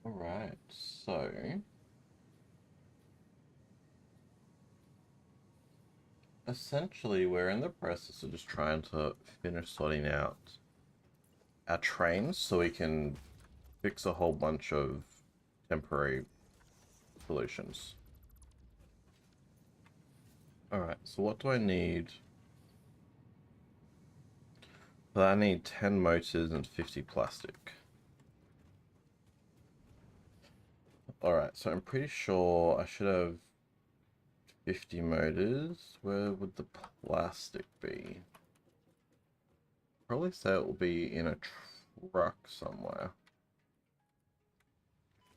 Alright, so essentially we're in the process of just trying to finish sorting out our trains so we can fix a whole bunch of temporary solutions. Alright, so what do I need? Well, I need 10 motors and 50 plastic. Alright, so I'm pretty sure I should have 50 motors. Where would the plastic be? Probably say it will be in a truck somewhere.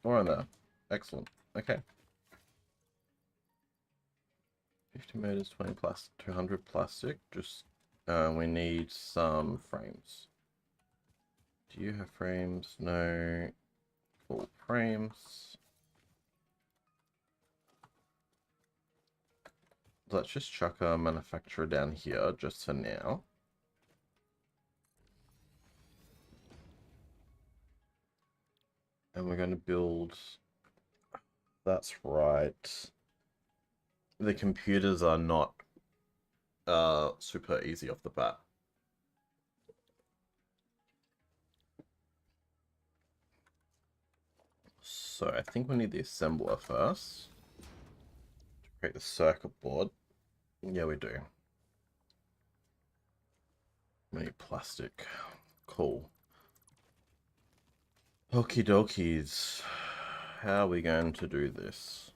Or in there. Excellent. Okay. 50 meters, 20 plastic, 200 plastic. Just, we need some frames. Do you have frames? No. Full frames. Let's just chuck a manufacturer down here just for now. And we're going to build... That's right. The computers are not super easy off the bat. So I think we need the assembler first to create the circuit board. Yeah, we do. We need plastic. Cool. Okie dokies. How are we going to do this?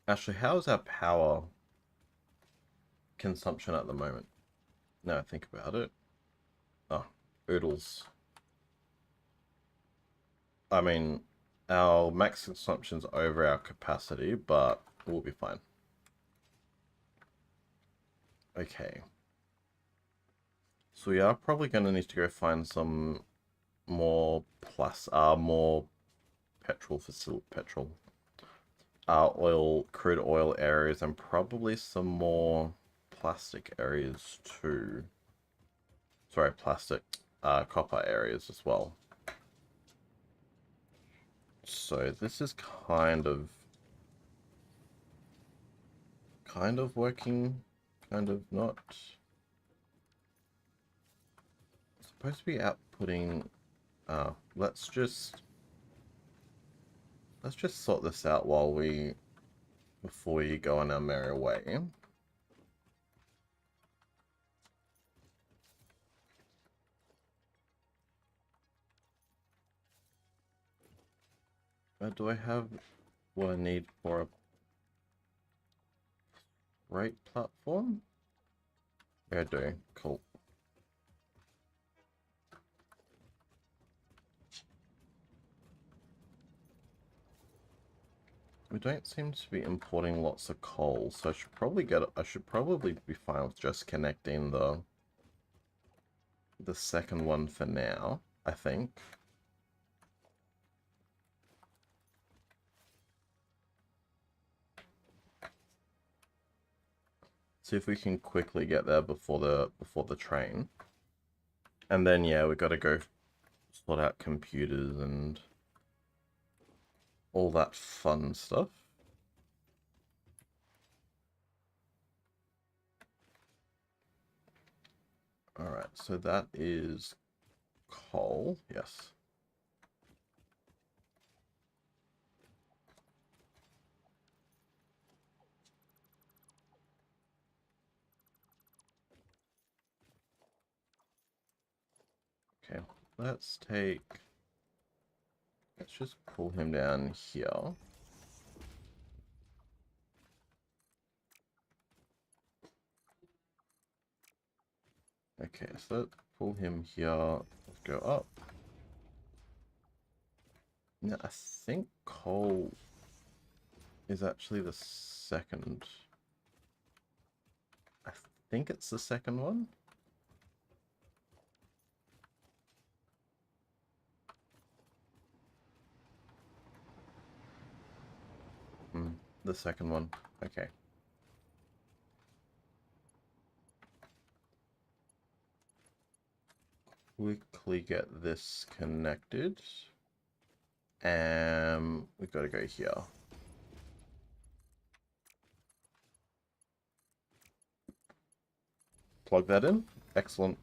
Actually, how is our power consumption at the moment? Now I think about it. Oh, oodles. I mean, our max consumption's over our capacity, but we'll be fine. Okay. So we are probably going to need to go find some more more crude oil areas, and probably some more plastic areas too. Sorry, copper areas as well. So this is kind of working, kind of not. It's supposed to be outputting. Let's just sort this out before we go on our merry way. Do I have what I need for a right platform? Yeah, I do. Cool. We don't seem to be importing lots of coal, so I should probably be fine with just connecting the second one for now, I think. See if we can quickly get there before the train. And then yeah, we gotta go sort out computers and all that fun stuff. Alright, so that is coal, yes. Okay, let's just pull him down here. Okay, so let's pull him here. Let's go up. Now, I think coal is actually the second. I think it's the second one. The second one. Okay. quickly get this connected. And we've got to go here. Plug that in. Excellent.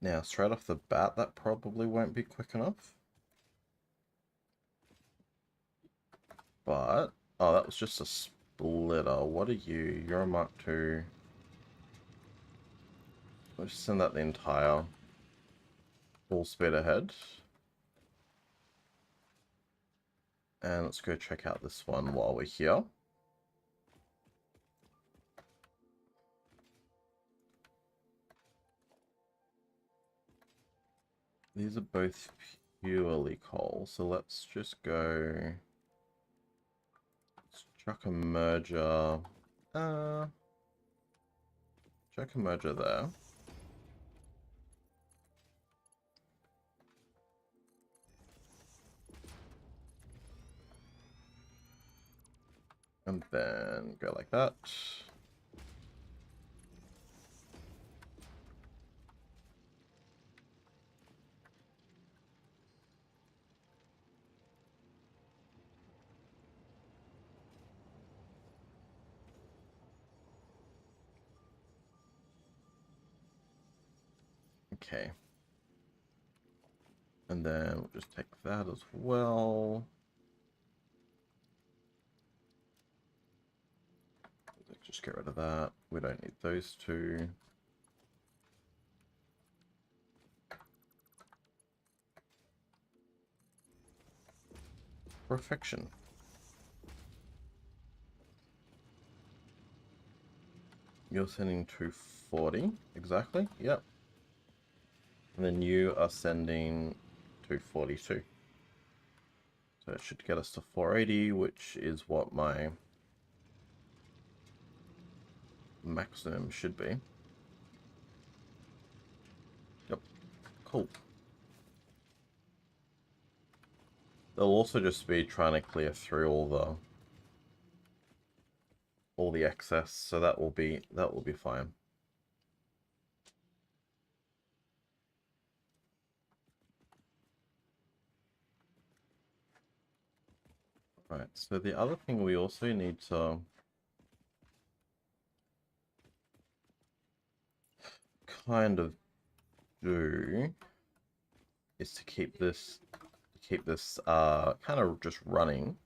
Now, straight off the bat, that probably won't be quick enough. But, oh, that was just a splitter. What are you? You're a Mark II. Let's send that the entire full speed ahead. And let's go check out this one while we're here. These are both purely coal, so let's just go... Let's chuck a merger... chuck a merger there. And then go like that. Okay. And then we'll just take that as well. Let's just get rid of that. We don't need those two. Perfection. You're sending 240, exactly, yep. And then you are sending 242. So it should get us to 480, which is what my maximum should be. Yep, cool. They'll also just be trying to clear through all the excess, so that will be fine. Right, so the other thing we also need to kind of do is to keep this kind of just running,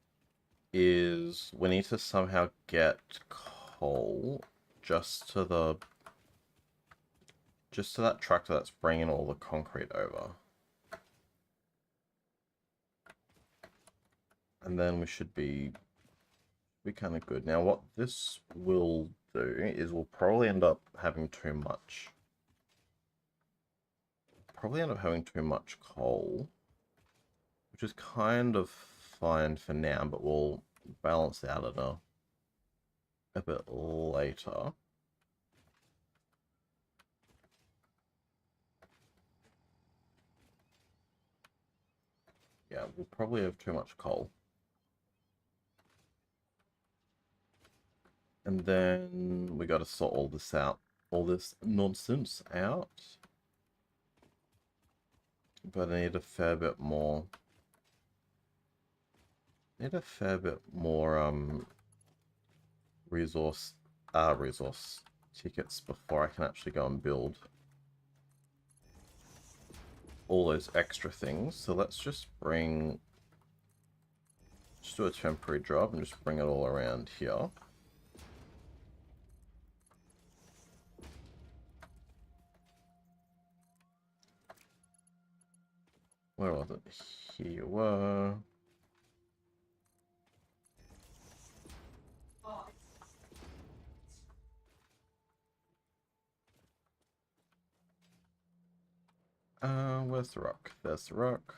is we need to somehow get coal just to that tractor that's bringing all the concrete over. And then we should be kind of good. Now what this will do is we'll probably end up having too much. Probably end up having too much coal, which is kind of fine for now, but we'll balance out at a bit later. Yeah, we'll probably have too much coal. And then we got to sort all this out, all this nonsense out. But I need a fair bit more. Resource tickets before I can actually go and build all those extra things. So let's just do a temporary job and just bring it all around here. Where was it? Here you were. Where's the rock? There's the rock.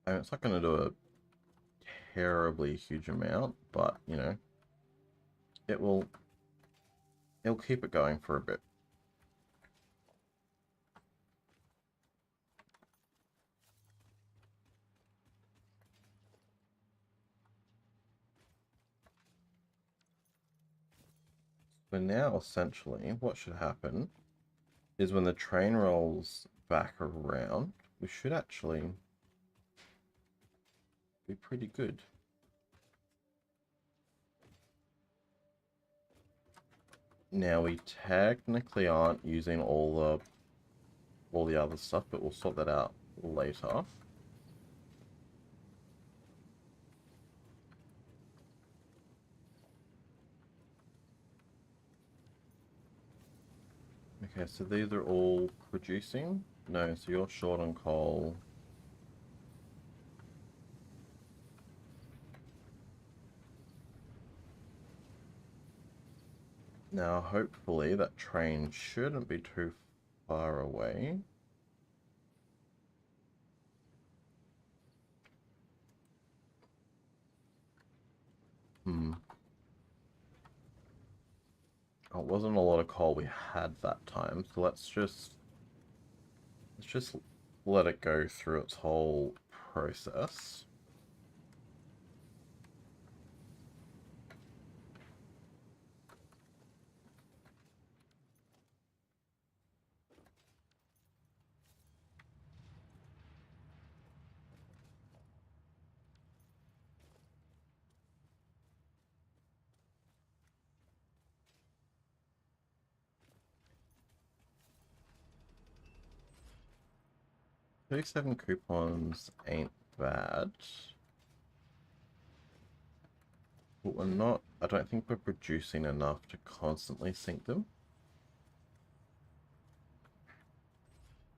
I mean, it's not going to do a terribly huge amount, but, you know, it'll keep it going for a bit. But now, essentially, what should happen is when the train rolls back around, we should actually be pretty good. Now, we technically aren't using all the other stuff, but we'll sort that out later. Okay, so these are all producing? No, so you're short on coal. Now, hopefully that train shouldn't be too far away. Oh, it wasn't a lot of coal we had that time, so let's just let it go through its whole process. $37 coupons ain't bad. But we're not, I don't think we're producing enough to constantly sync them.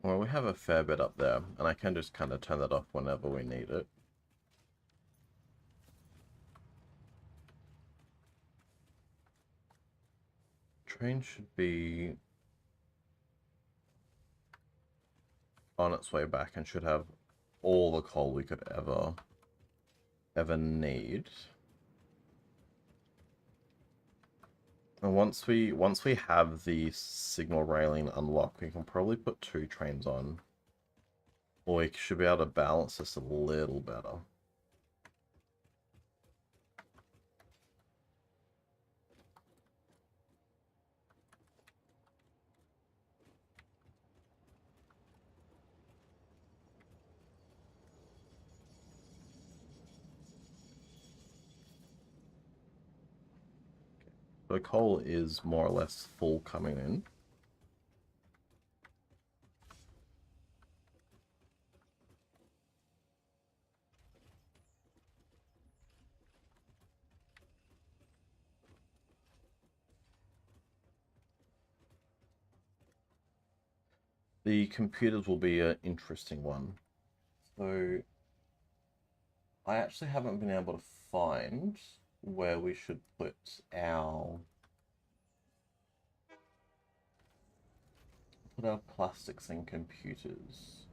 Well, we have a fair bit up there, and I can just kind of turn that off whenever we need it. Train should be on its way back and should have all the coal we could ever need. And once we have the signal railing unlocked, we can probably put 2 trains on. Or we should be able to balance this a little better. The coal is more or less full coming in. The computers will be an interesting one. So I actually haven't been able to find where we should put our plastics and computers.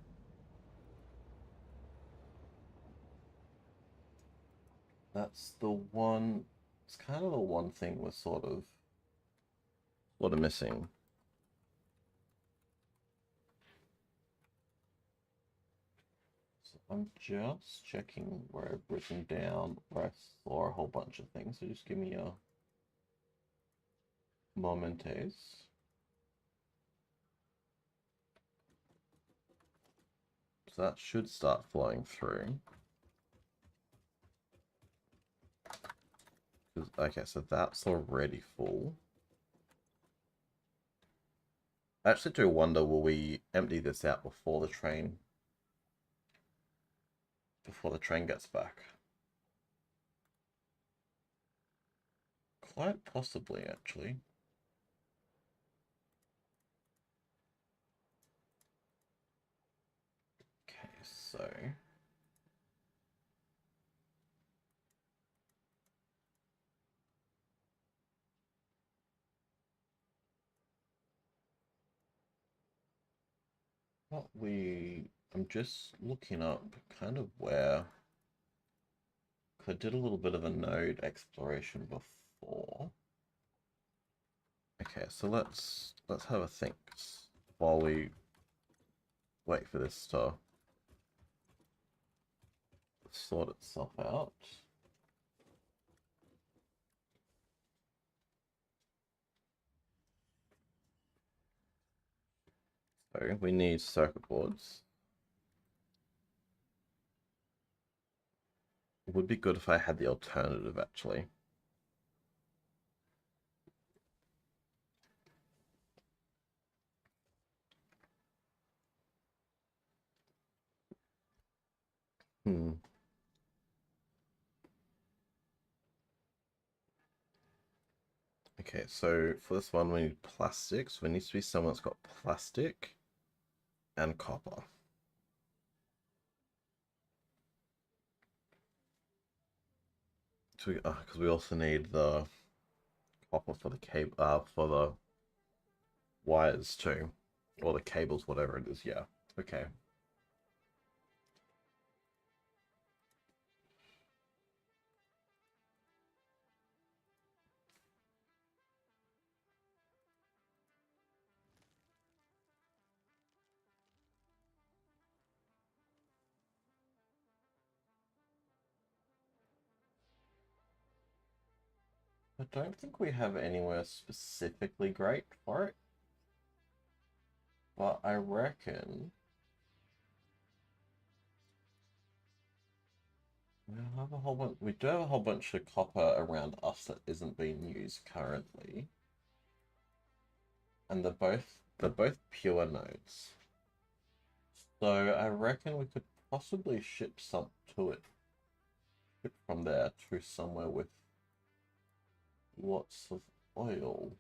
That's the one. It's kind of the one thing we're sort of missing. So I'm just checking where I've written down where I saw a whole bunch of things. So just give me a momentes. So that should start flowing through. Okay, so that's already full. I actually do wonder, will we empty this out before the train gets back? Quite possibly, actually. Okay, so I'm just looking up kind of where, because I did a little bit of a node exploration before. Okay, so let's have a think while we wait for this to sort itself out. So we need circuit boards. It would be good if I had the alternative, actually. Okay, so for this one, we need plastic. So it needs to be someone that's got plastic and copper. So because we also need the copper for the cable, for the wires too, or the cables, whatever it is. Yeah. Okay. I don't think we have anywhere specifically great for it, but I reckon we do have a whole bunch of copper around us that isn't being used currently, and they're both pure nodes. So I reckon we could possibly ship some to it, ship from there to somewhere with lots of oil.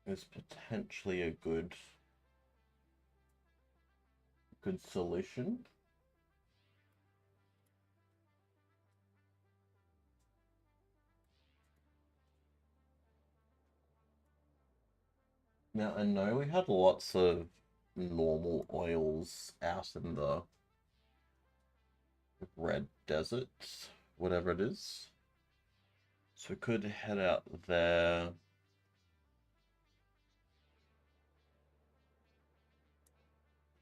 Is potentially a good solution. Now I know we had lots of normal oils out in the red desert, whatever it is. So we could head out there.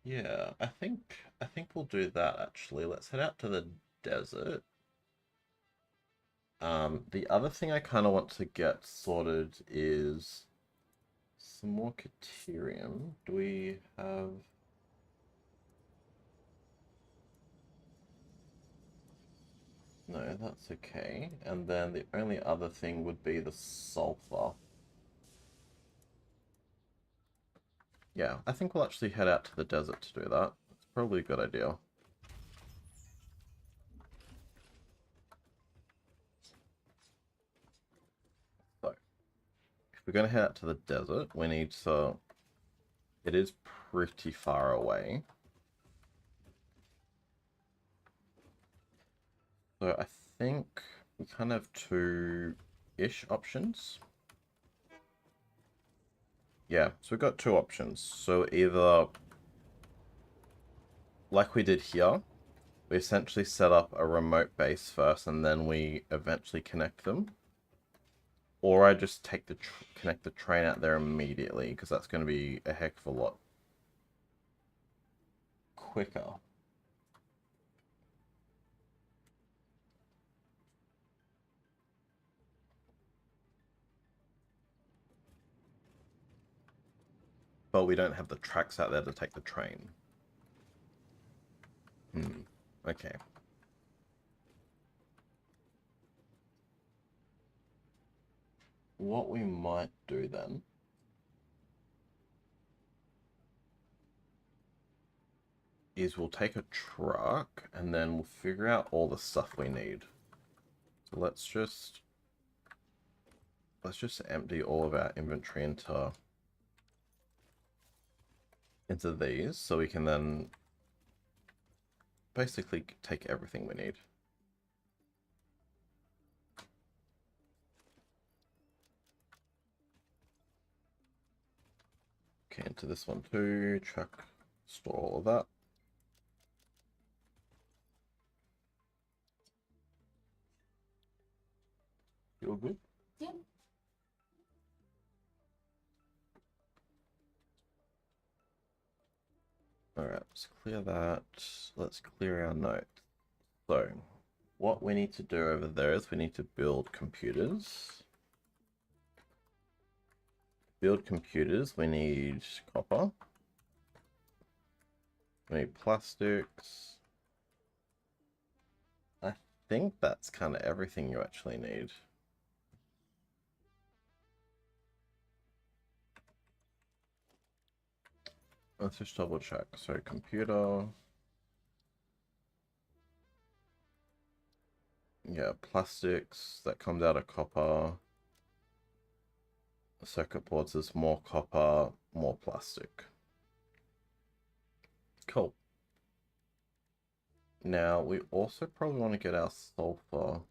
Yeah, I think we'll do that actually. Let's head out to the desert. The other thing I kind of want to get sorted is some more Caterium. Do we have... No, that's okay. And then the only other thing would be the sulfur. Yeah, I think we'll actually head out to the desert to do that. It's probably a good idea. So, if we're going to head out to the desert, we need to... It is pretty far away. So I think we kind of have two-ish options. Yeah, so we've got two options. So either, like we did here, we essentially set up a remote base first and then we eventually connect them. Or I just take connect the train out there immediately, because that's going to be a heck of a lot quicker. But we don't have the tracks out there to take the train. Okay. What we might do then is we'll take a truck and then we'll figure out all the stuff we need. So let's just empty all of our inventory into these, so we can then basically take everything we need. Okay, into this one too. Truck, store all of that. You're good? Yeah. Alright, let's clear that. Let's clear our notes. So, what we need to do over there is we need to build computers. Build computers, we need copper. We need plastics. I think that's kind of everything you actually need. Let's just double check. So computer. Yeah, plastics, that comes out of copper. Circuit boards is more copper, more plastic. Cool. Now, we also probably want to get our sulfur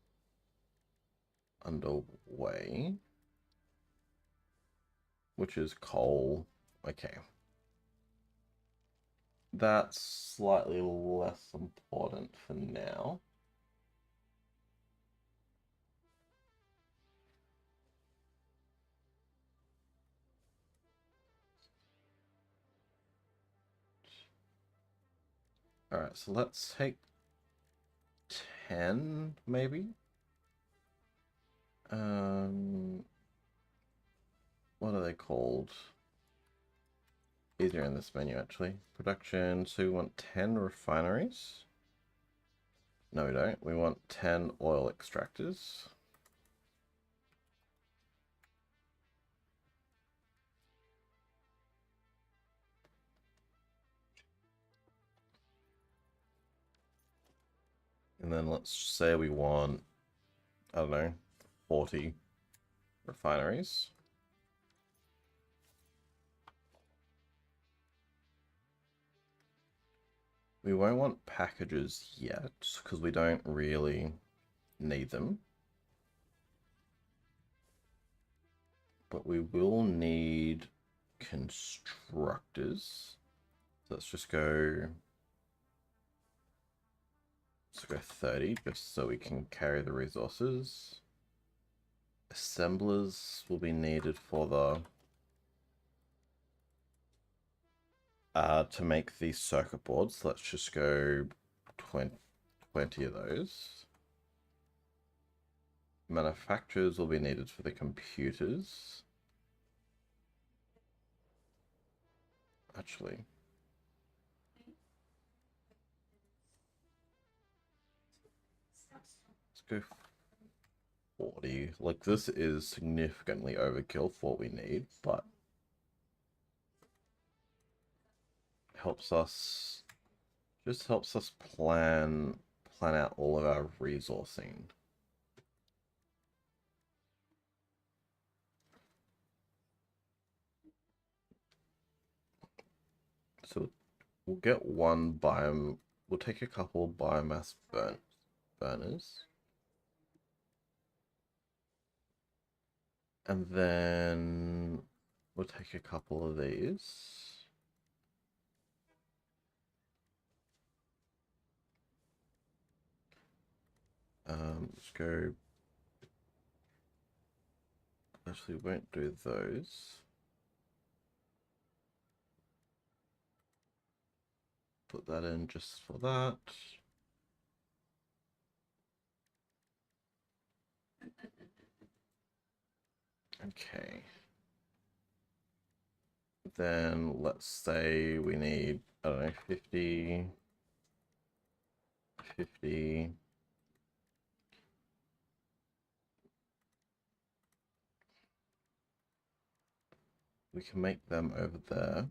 underway, which is coal. Okay. That's slightly less important for now. Alright, so let's take 10, maybe? What are they called? Easier in this menu, actually. Production, so we want 10 refineries. No, we don't. We want 10 oil extractors. And then let's say we want, I don't know, 40 refineries. We won't want packages yet, because we don't really need them. But we will need constructors. So let's just go... Let's go 30, just so we can carry the resources. Assemblers will be needed for the... to make these circuit boards. Let's just go 20 of those. Manufacturers will be needed for the computers. Actually, let's go 40. Like, this is significantly overkill for what we need, but helps us, just helps us plan out all of our resourcing. So we'll get one biome, we'll take a couple biomass burners. And then we'll take a couple of these. Let's go. Actually, won't do those. Put that in just for that. Okay. Then let's say we need, I don't know, 50. We can make them over there.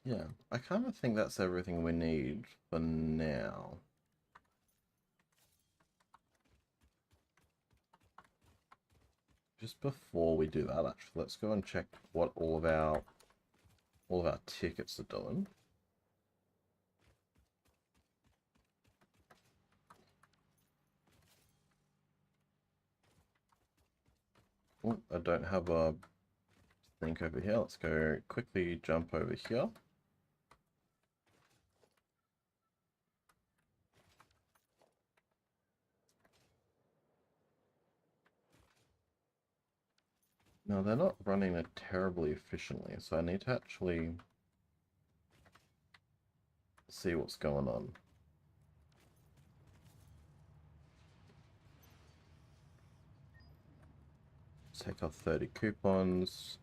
Yeah, I kind of think that's everything we need for now. Just before we do that, actually, let's go and check what all of our tickets are doing. Oh, I don't have a link over here. Let's go quickly jump over here. Now, they're not running it terribly efficiently, so I need to actually see what's going on. Let's take off 30 coupons.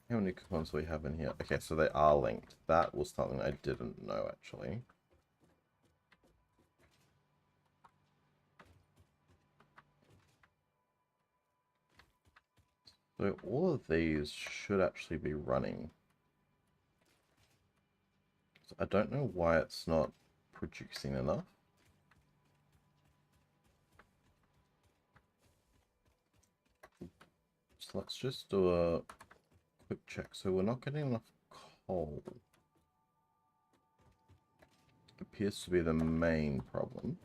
How many coupons do we have in here? Okay, so they are linked. That was something I didn't know, actually. So all of these should actually be running. So I don't know why it's not producing enough. So let's just do a quick check. So we're not getting enough coal. Appears to be the main problem.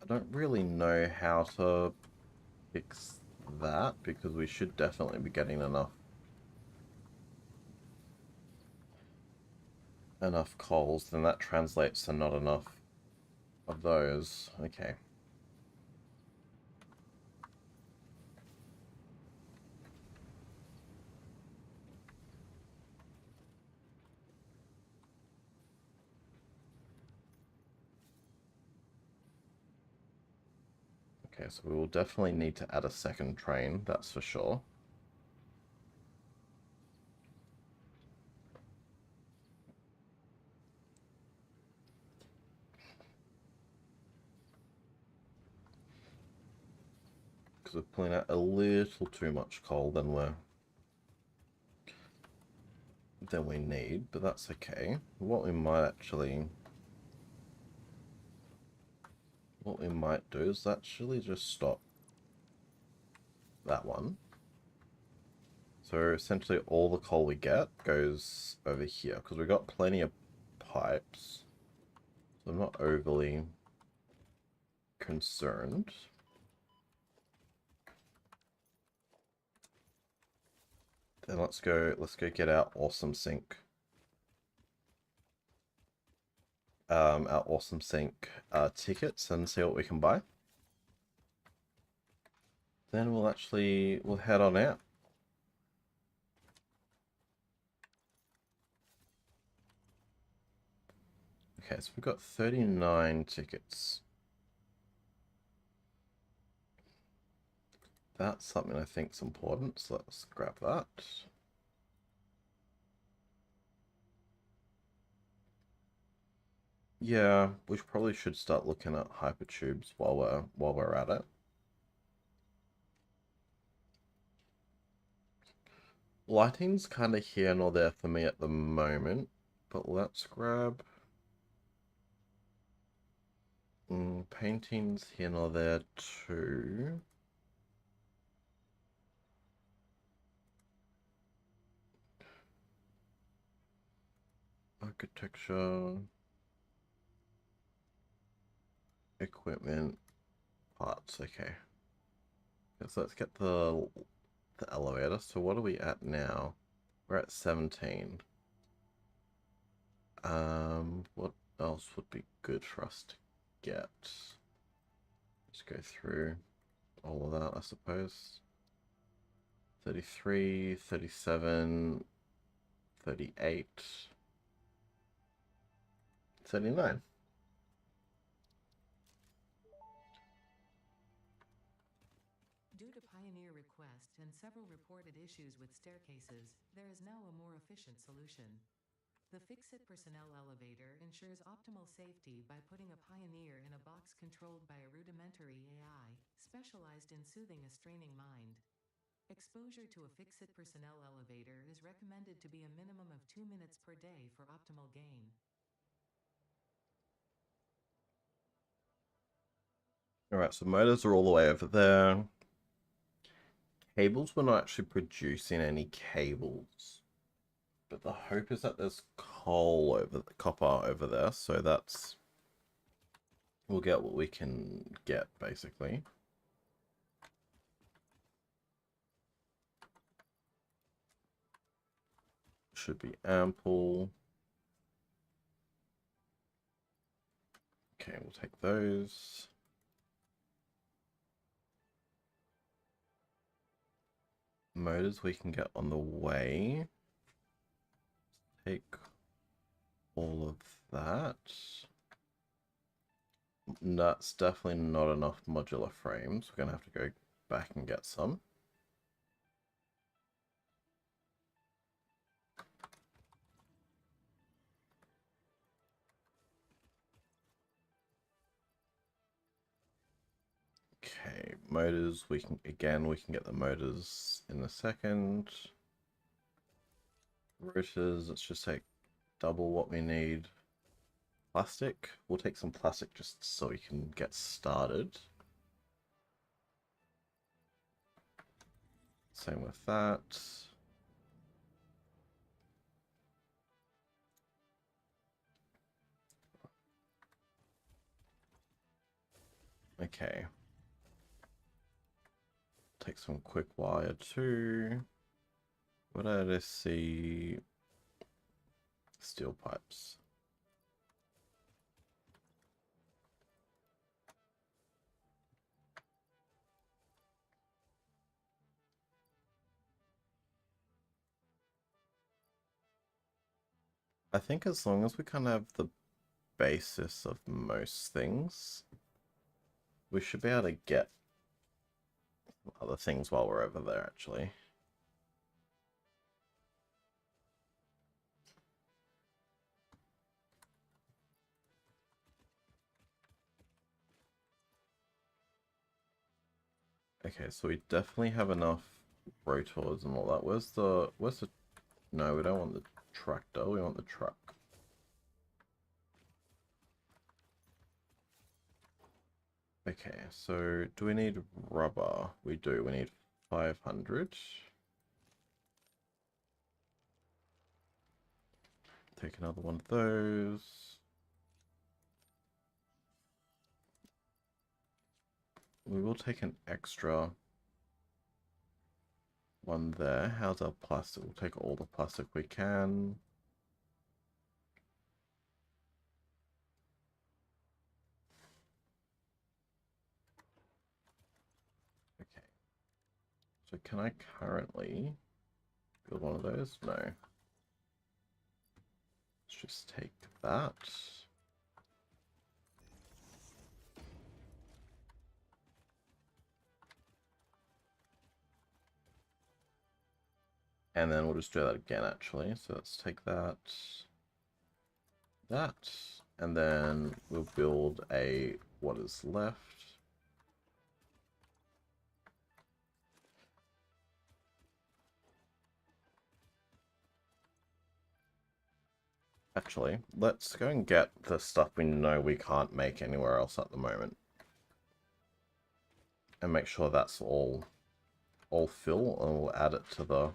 I don't really know how to fix that because we should definitely be getting enough coals. Then that translates to not enough of those. Okay. Okay, so we will definitely need to add a second train, that's for sure. Because we're pulling out a little too much coal than we need, but that's okay. What we might do is actually just stop that one. So essentially all the coal we get goes over here because we've got plenty of pipes. So I'm not overly concerned. Then let's go get our awesome sink. Our awesome sink tickets and see what we can buy. Then we'll head on out. Okay, so we've got 39 tickets. That's something I think is important, so let's grab that. Yeah, we probably should start looking at hypertubes while we're at it. Lighting's kind of here nor there for me at the moment, but let's grab painting's here nor there too. Architecture, equipment, parts. Okay. So let's get the elevator. So what are we at now? We're at 17. What else would be good for us to get? Just go through all of that, I suppose. 33, 37, 38, 39. Due to Pioneer request and several reported issues with staircases, there is now a more efficient solution. The Fix-It personnel elevator ensures optimal safety by putting a Pioneer in a box controlled by a rudimentary AI, specialized in soothing a straining mind. Exposure to a Fix-It personnel elevator is recommended to be a minimum of 2 minutes per day for optimal gain. Alright, so motors are all the way over there. Cables, we're not actually producing any cables. But the hope is that there's copper over there, so we'll get what we can get, basically. should be ample. Okay, we'll take those. Motors we can get on the way. Take all of that. That's definitely not enough modular frames. We're gonna have to go back and get some. Okay, motors, we can get the motors in a second. Rotors, let's just take double what we need. Plastic, we'll take some plastic just so we can get started. Same with that. Okay. Take some quick wire too. What did I see? Steel pipes. I think as long as we kind of have the basis of most things, we should be able to get other things while we're over there, actually. Okay, so we definitely have enough rotors and all that. Where's the, no, we don't want the tractor, we want the truck. Okay, so do we need rubber? We do, we need 500. Take another one of those. We will take an extra one there. How's our plastic? We'll take all the plastic we can. Okay. So can I currently build one of those? No. Let's just take that. And then we'll just do that again, actually. So let's take that, and then we'll build a what is left. Actually, let's go and get the stuff we know we can't make anywhere else at the moment. And make sure that's all fill, and we'll add it to the...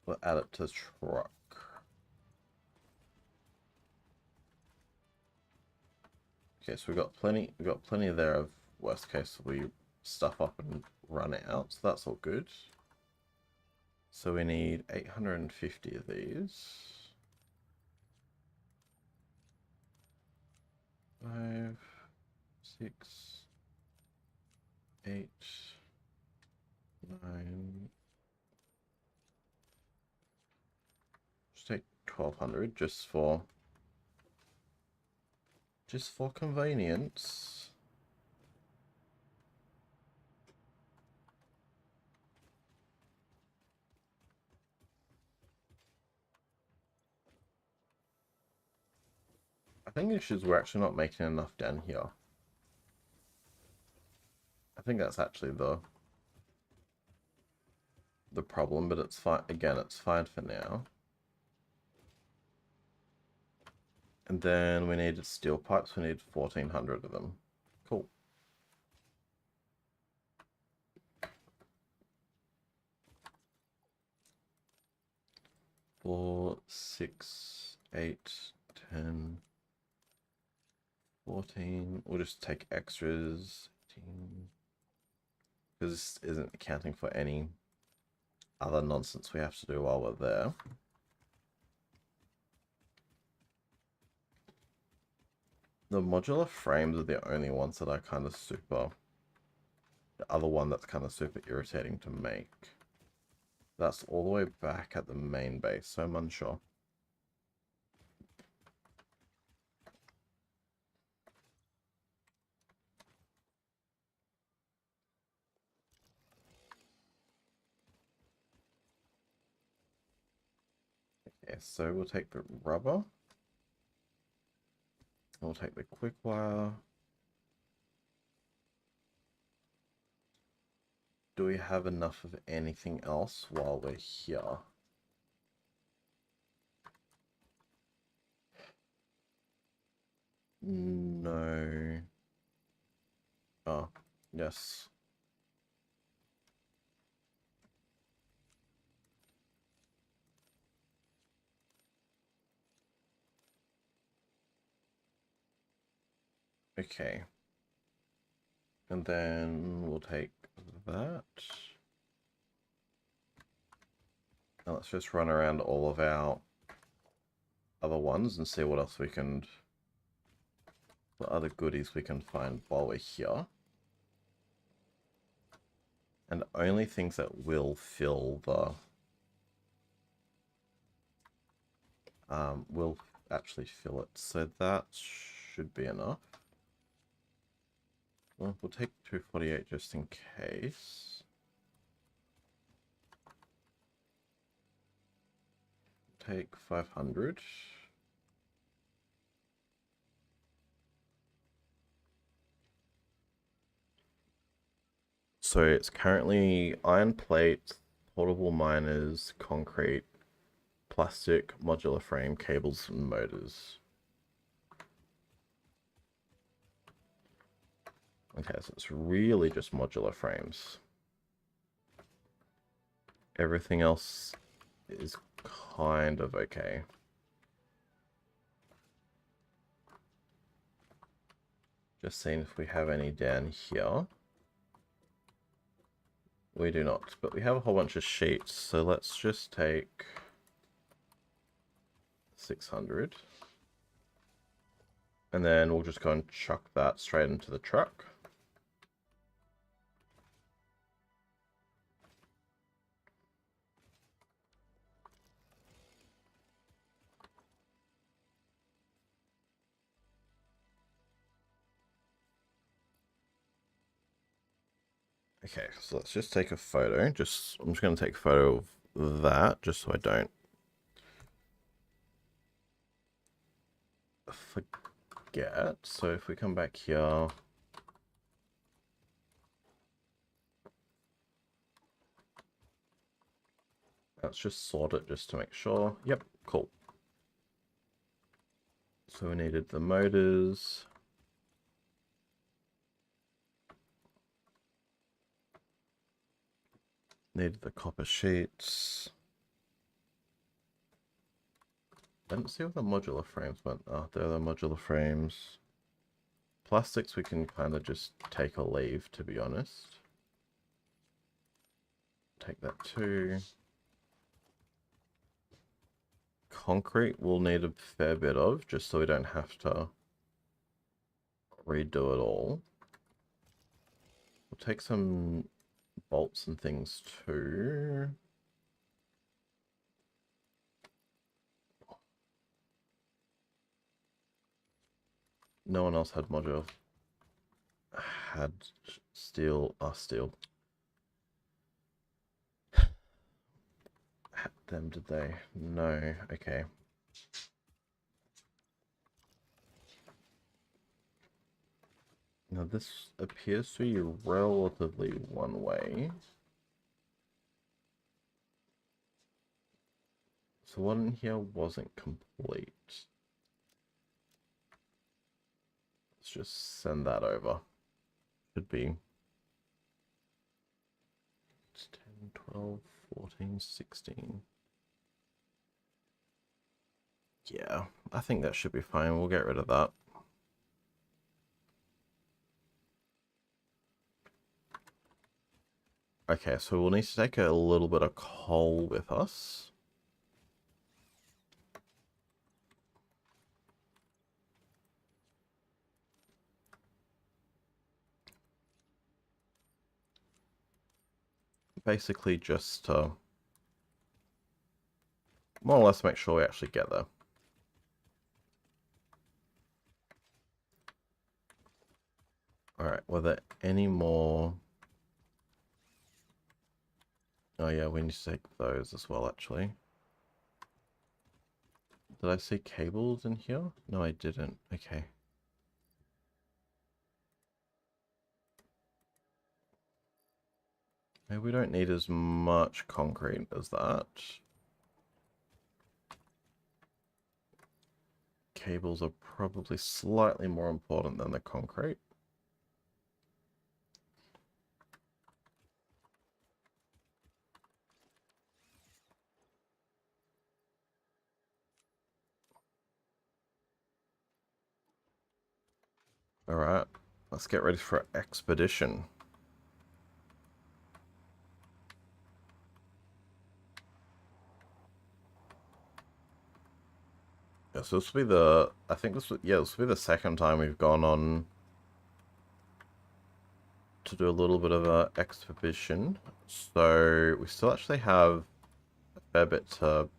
We'll add it to the truck. Okay, so we got plenty there of worst case we stuff up and run it out, so that's all good. So we need 850 of these. 5, 6, 8, 9. Just take 1200 just for convenience. I think the issue is we're actually not making enough down here. I think that's actually the problem, but it's fine. Again, it's fine for now. And then we need steel pipes. We need 1400 of them. Cool. Four, 6, 8, 10, 14. We'll just take extras. 18. Because this isn't accounting for any other nonsense we have to do while we're there. The modular frames are the only ones that are kind of super... The other one that's kind of super irritating to make. That's all the way back at the main base, so I'm unsure. Okay, so we'll take the rubber. We'll take the quick wire. Do we have enough of anything else while we're here? No. Oh, yes. Okay. And then we'll take that. Now let's just run around all of our other ones and see what else we can... What other goodies we can find while we're here. And only things that will fill the... will actually fill it. So that should be enough. Well, we'll take 248 just in case. Take 500. So it's currently iron plate, portable miners, concrete, plastic, modular frame, cables, and motors. Okay, so it's really just modular frames. Everything else is kind of okay. Just seeing if we have any down here. We do not, but we have a whole bunch of sheets, so let's just take 600. And then we'll just go and chuck that straight into the truck. Okay, so let's just take a photo. I'm just going to take a photo of that, just so I don't forget. So if we come back here, let's just sort it just to make sure. Yep, cool. So we needed the motors. Needed the copper sheets. I didn't see where the modular frames went. Oh, there are the modular frames. Plastics we can kind of just take or leave, to be honest. Take that too. Concrete we'll need a fair bit of, just so we don't have to redo it all. We'll take some bolts and things too. No one else had modular. Had steel. Steel. Had them, did they? No. Okay. Now this appears to be relatively one way. So one in here wasn't complete. Let's just send that over. Should be 10, 12, 14, 16. Yeah, I think that should be fine. We'll get rid of that. Okay, so we'll need to take a little bit of coal with us. Basically just to more or less make sure we actually get there. Alright, were there any more? Oh yeah, we need to take those as well, actually. Did I see cables in here? No, I didn't. Okay. Maybe we don't need as much concrete as that. Cables are probably slightly more important than the concrete. Alright, let's get ready for expedition. Yeah, so this will be the, I think this will, yeah, this will be the second time we've gone on to do a little bit of a expedition. So we still actually have a fair bit to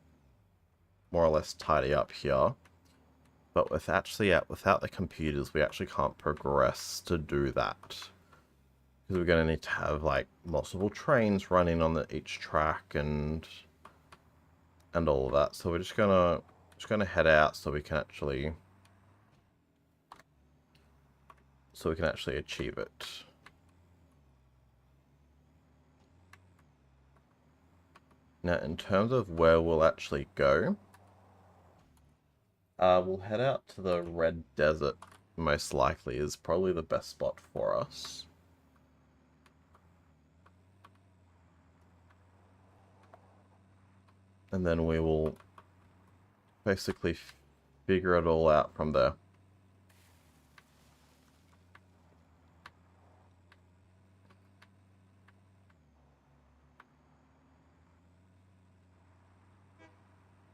more or less tidy up here. But with actually without the computers, we actually can't progress to do that. Because we're going to need to have like multiple trains running on each track and all of that. So we're just gonna head out so we can actually achieve it. Now, in terms of where we'll actually go, we'll head out to the Red Desert. Most likely is probably the best spot for us. And then we will basically figure it all out from there.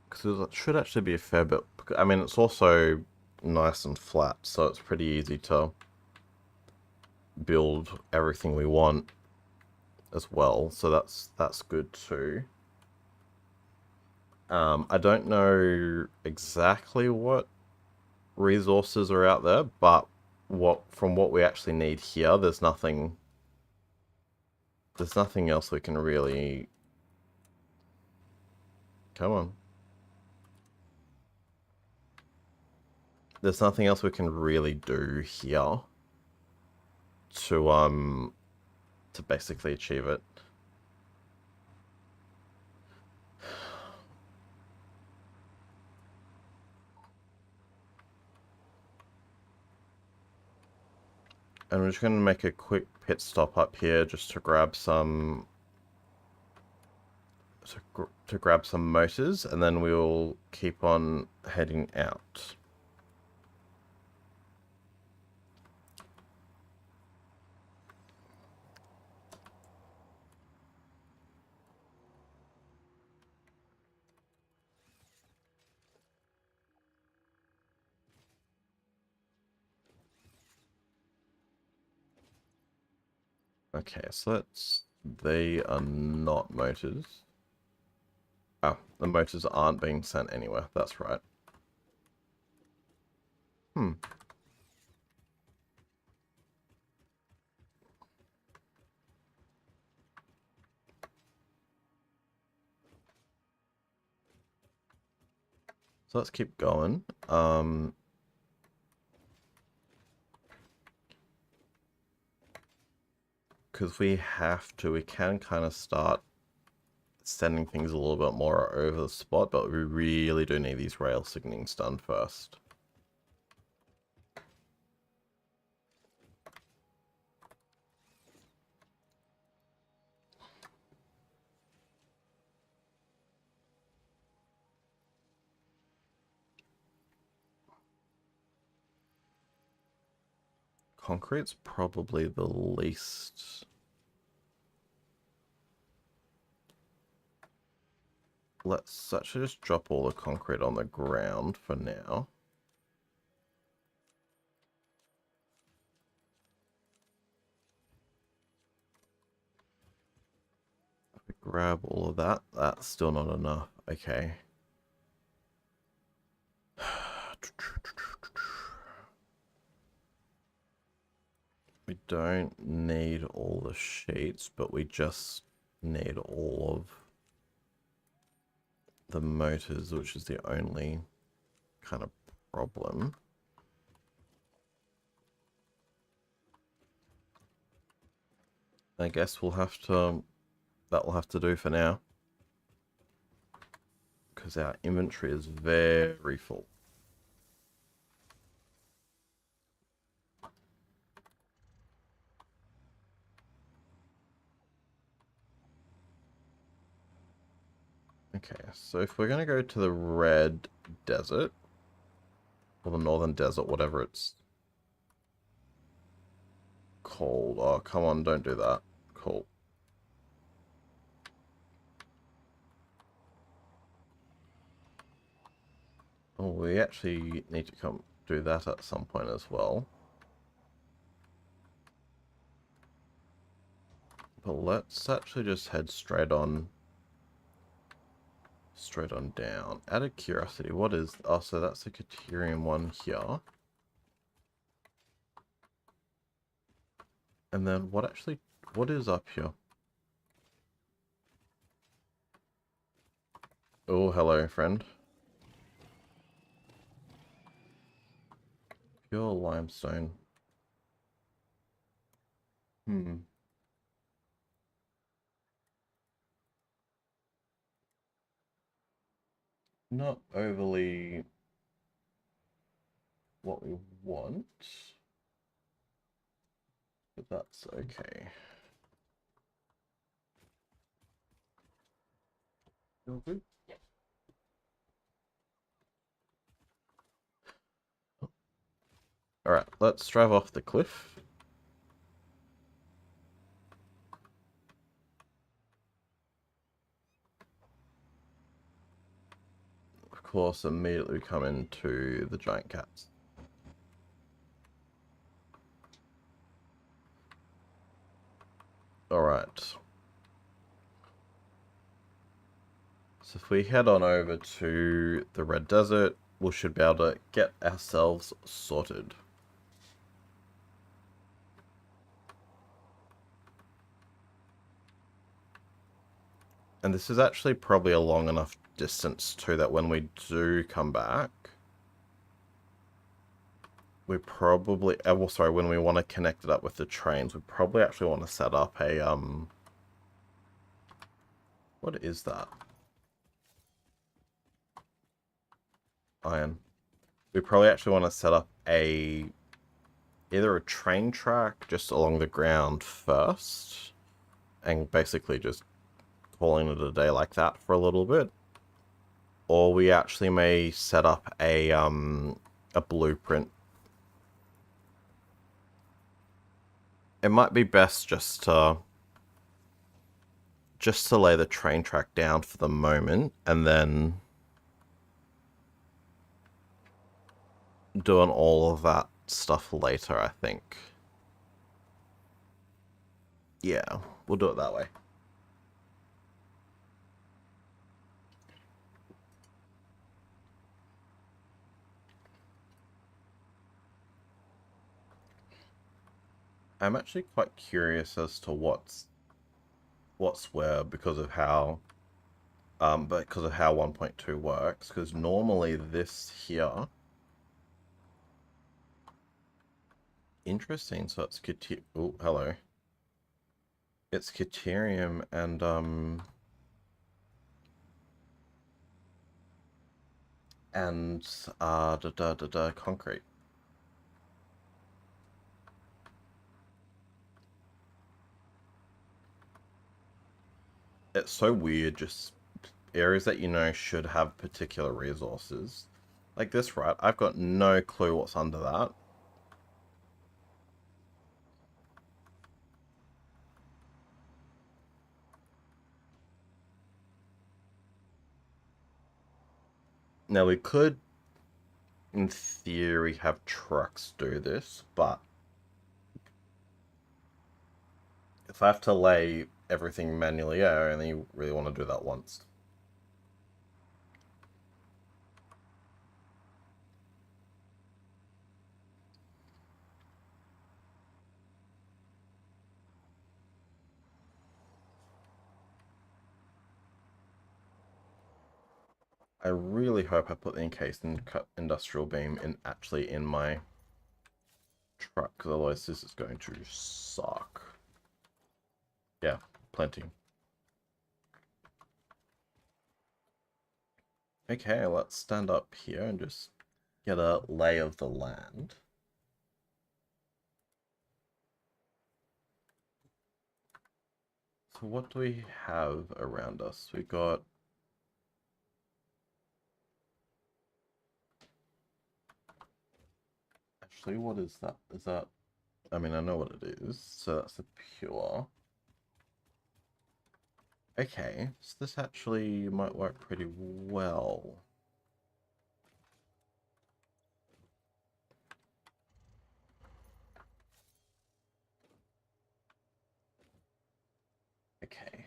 Because it should actually be a fair bit. I mean, it's also nice and flat, so it's pretty easy to build everything we want as well. So that's good too. I don't know exactly what resources are out there, but from what we actually need here, there's nothing else we can really. Come on. There's nothing else we can really do here to basically achieve it. And we're just going to make a quick pit stop up here just to grab some to grab some motors, and then we'll keep on heading out. Okay, so they are not motors. Oh, the motors aren't being sent anywhere. That's right. Hmm. So let's keep going. Because we can kind of start sending things a little bit more over the spot, but we really do need these rail signings done first. Concrete's probably the least let's actually just drop all the concrete on the ground for now. If we grab all of that, that's still not enough. Okay. We don't need all the sheets, but we just need all of the motors, which is the only kind of problem. I guess we'll have to, that will have to do for now, because our inventory is very full. Okay, so if we're going to go to the red desert, or the northern desert, whatever it's called. Oh, come on, don't do that. Cool. Oh, we actually need to come do that at some point as well. But let's actually just head straight on down. Out of curiosity, what is... Oh, so that's the Caterium one here. And then what is up here? Oh, hello, friend. Pure limestone. Not overly what we want, but that's okay. Feel good? Alright, let's drive off the cliff. Of course, immediately come into the giant cats. Alright. So if we head on over to the Red Desert, we should be able to get ourselves sorted. And this is actually probably a long enough distance too that when we do come back, we probably, well, sorry, when we want to connect it up with the trains, we probably actually want to set up a, what is that? Iron. We probably actually want to set up either a train track just along the ground first, and basically just calling it a day like that for a little bit. Or we actually may set up a blueprint. It might be best just to lay the train track down for the moment, and then doing all of that stuff later, I think. Yeah, we'll do it that way. I'm actually quite curious as to what's where because of how 1.2 works, because normally this here, interesting, so it's oh, hello. It's Caterium and concrete. It's so weird, just areas that you know should have particular resources. Like this, right? I've got no clue what's under that. Now we could, in theory, have trucks do this, but if I have to lay everything manually, I only really want to do that once. I really hope I put the encased and cut industrial beam actually in my truck, because otherwise this is going to suck. Yeah, plenty. Okay, let's stand up here and just get a lay of the land. So what do we have around us? We got... Actually, what is that? Is that... I mean, I know what it is. So that's a pure. Okay, so this actually might work pretty well. Okay,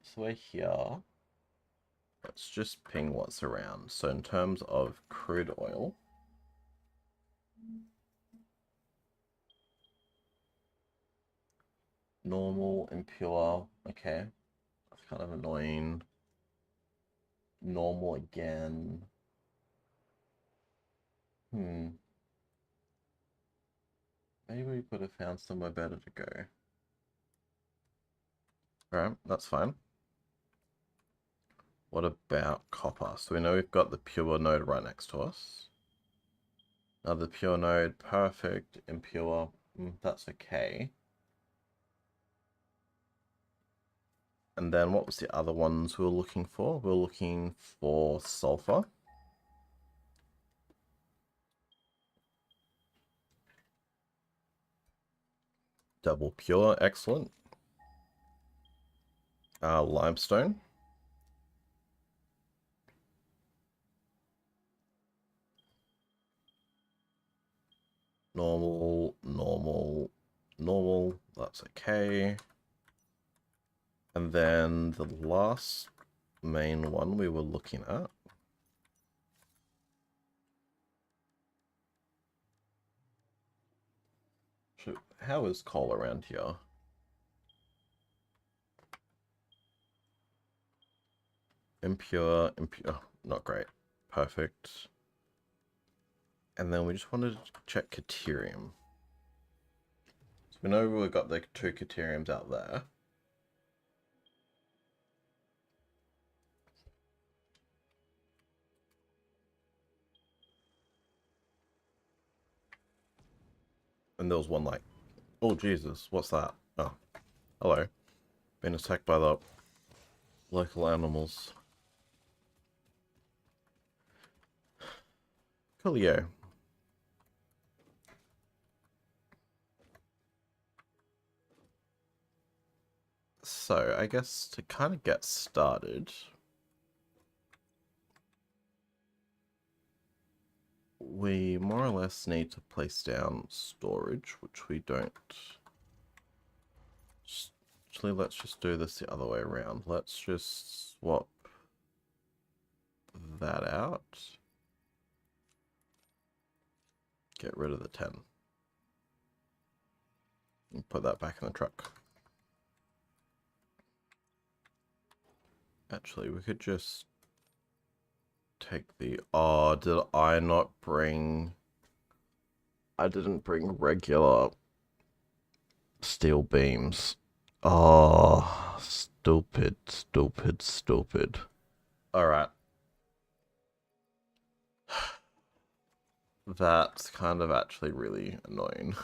so we're here. Let's just ping what's around. So in terms of crude oil, normal, impure, okay. That's kind of annoying. Normal again. Maybe we could have found somewhere better to go. Alright, that's fine. What about copper? So we know we've got the pure node right next to us. Another pure node, perfect. Impure, that's okay. And then what was the other ones we were looking for? We were looking for sulfur. Double pure, excellent. Limestone. Normal, normal, normal, that's okay. And then the last main one we were looking at. So how is coal around here? Impure, impure, not great. Perfect. And then we just wanted to check Caterium. So we know we've got the 2 Cateriums out there. And there was one like, oh Jesus, what's that? Oh, hello. Been attacked by the local animals. Coolio. So, I guess to kind of get started, we more or less need to place down storage, which we don't. Actually, let's just do this the other way around. Let's just swap that out. Get rid of the 10. And put that back in the truck. Actually, we could just take the... Oh, did I not bring... I didn't bring regular steel beams. Oh, stupid, stupid, stupid. Alright. That's kind of actually really annoying.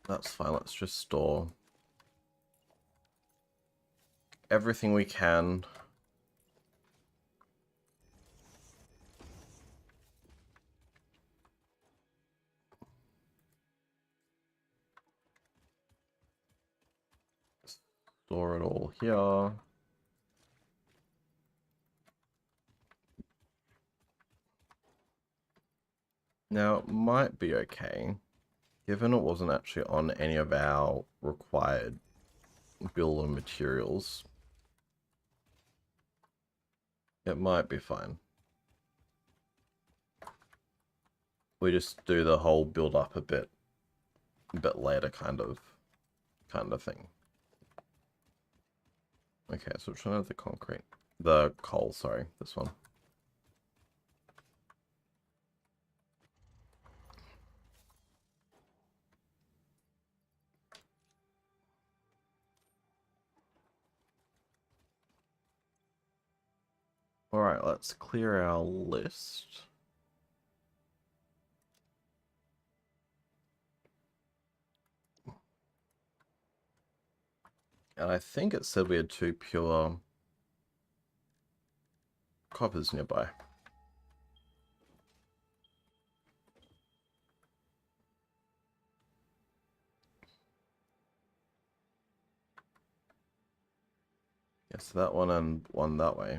That's fine, let's just store everything we can. Store it all here. Now, it might be okay, given it wasn't actually on any of our required bill of materials. It might be fine. We just do the whole build up a bit later kind of thing. Okay, so which one has the concrete? The coal, sorry, this one. Alright, let's clear our list. And I think it said we had 2 pure coppers nearby. Yes, that one and one that way.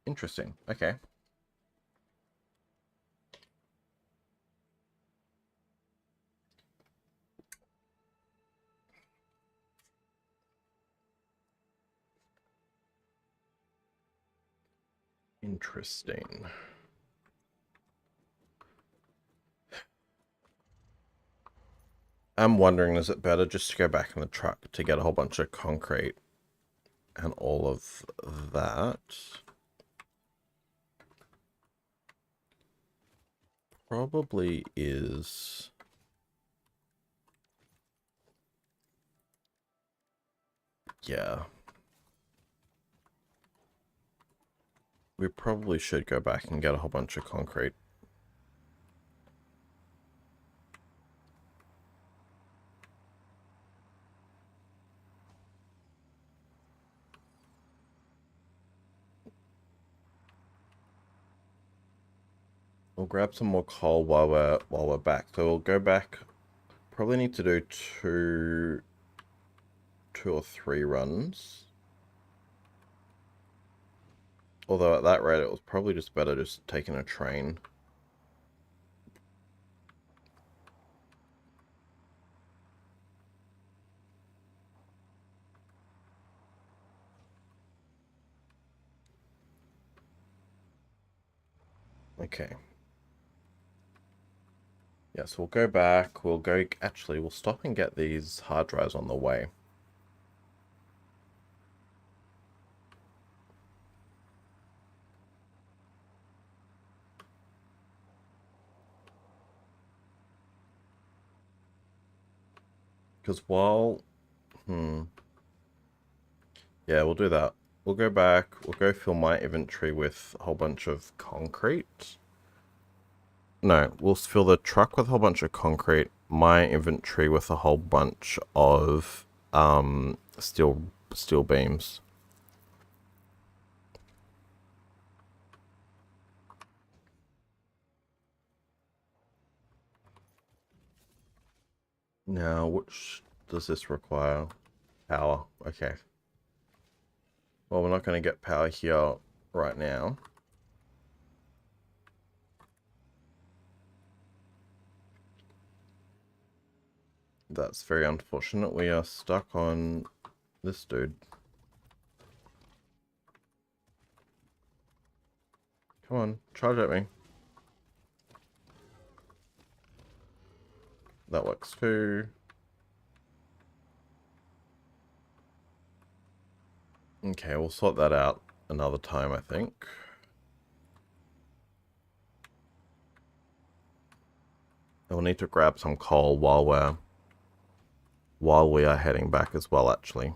Interesting. Okay. Interesting. I'm wondering, is it better just to go back in the truck to get a whole bunch of concrete and all of that? Probably is. Yeah. We probably should go back and get a whole bunch of concrete. We'll grab some more coal while we're back. So we'll go back. Probably need to do two or three runs. Although at that rate, it was probably just better just taking a train. Okay. Yeah, so we'll go back. We'll go... Actually, we'll stop and get these hard drives on the way. Because while... Yeah, we'll do that. We'll go back. We'll go fill my inventory with a whole bunch of concrete. No, we'll fill the truck with a whole bunch of concrete. My inventory with a whole bunch of steel beams. Now, which does this require? Power. Okay. Well, we're not going to get power here right now. That's very unfortunate. We are stuck on this dude. Come on, charge at me. That works too. Okay, we'll sort that out another time, I think. And we'll need to grab some coal while we are heading back as well, actually.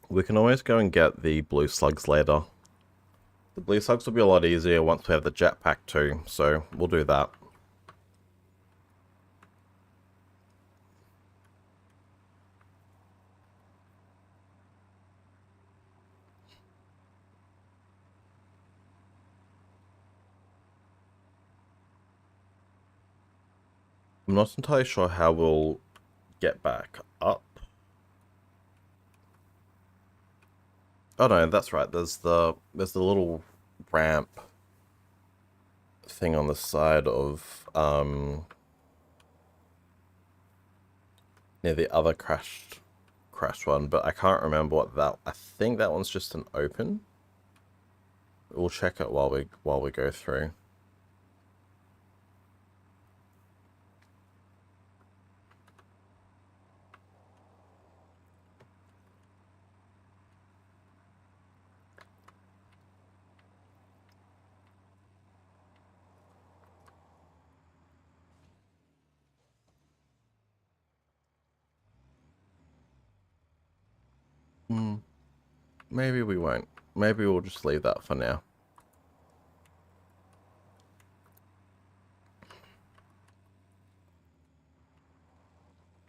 We can always go and get the blue slugs later. The blue slugs will be a lot easier once we have the jetpack too, so we'll do that. I'm not entirely sure how we'll get back up. Oh no, that's right. There's the little ramp thing on the side of near the other crashed one, but I can't remember what that. I think that one's just an open. We'll check it while we go through. Maybe we won't. Maybe we'll just leave that for now.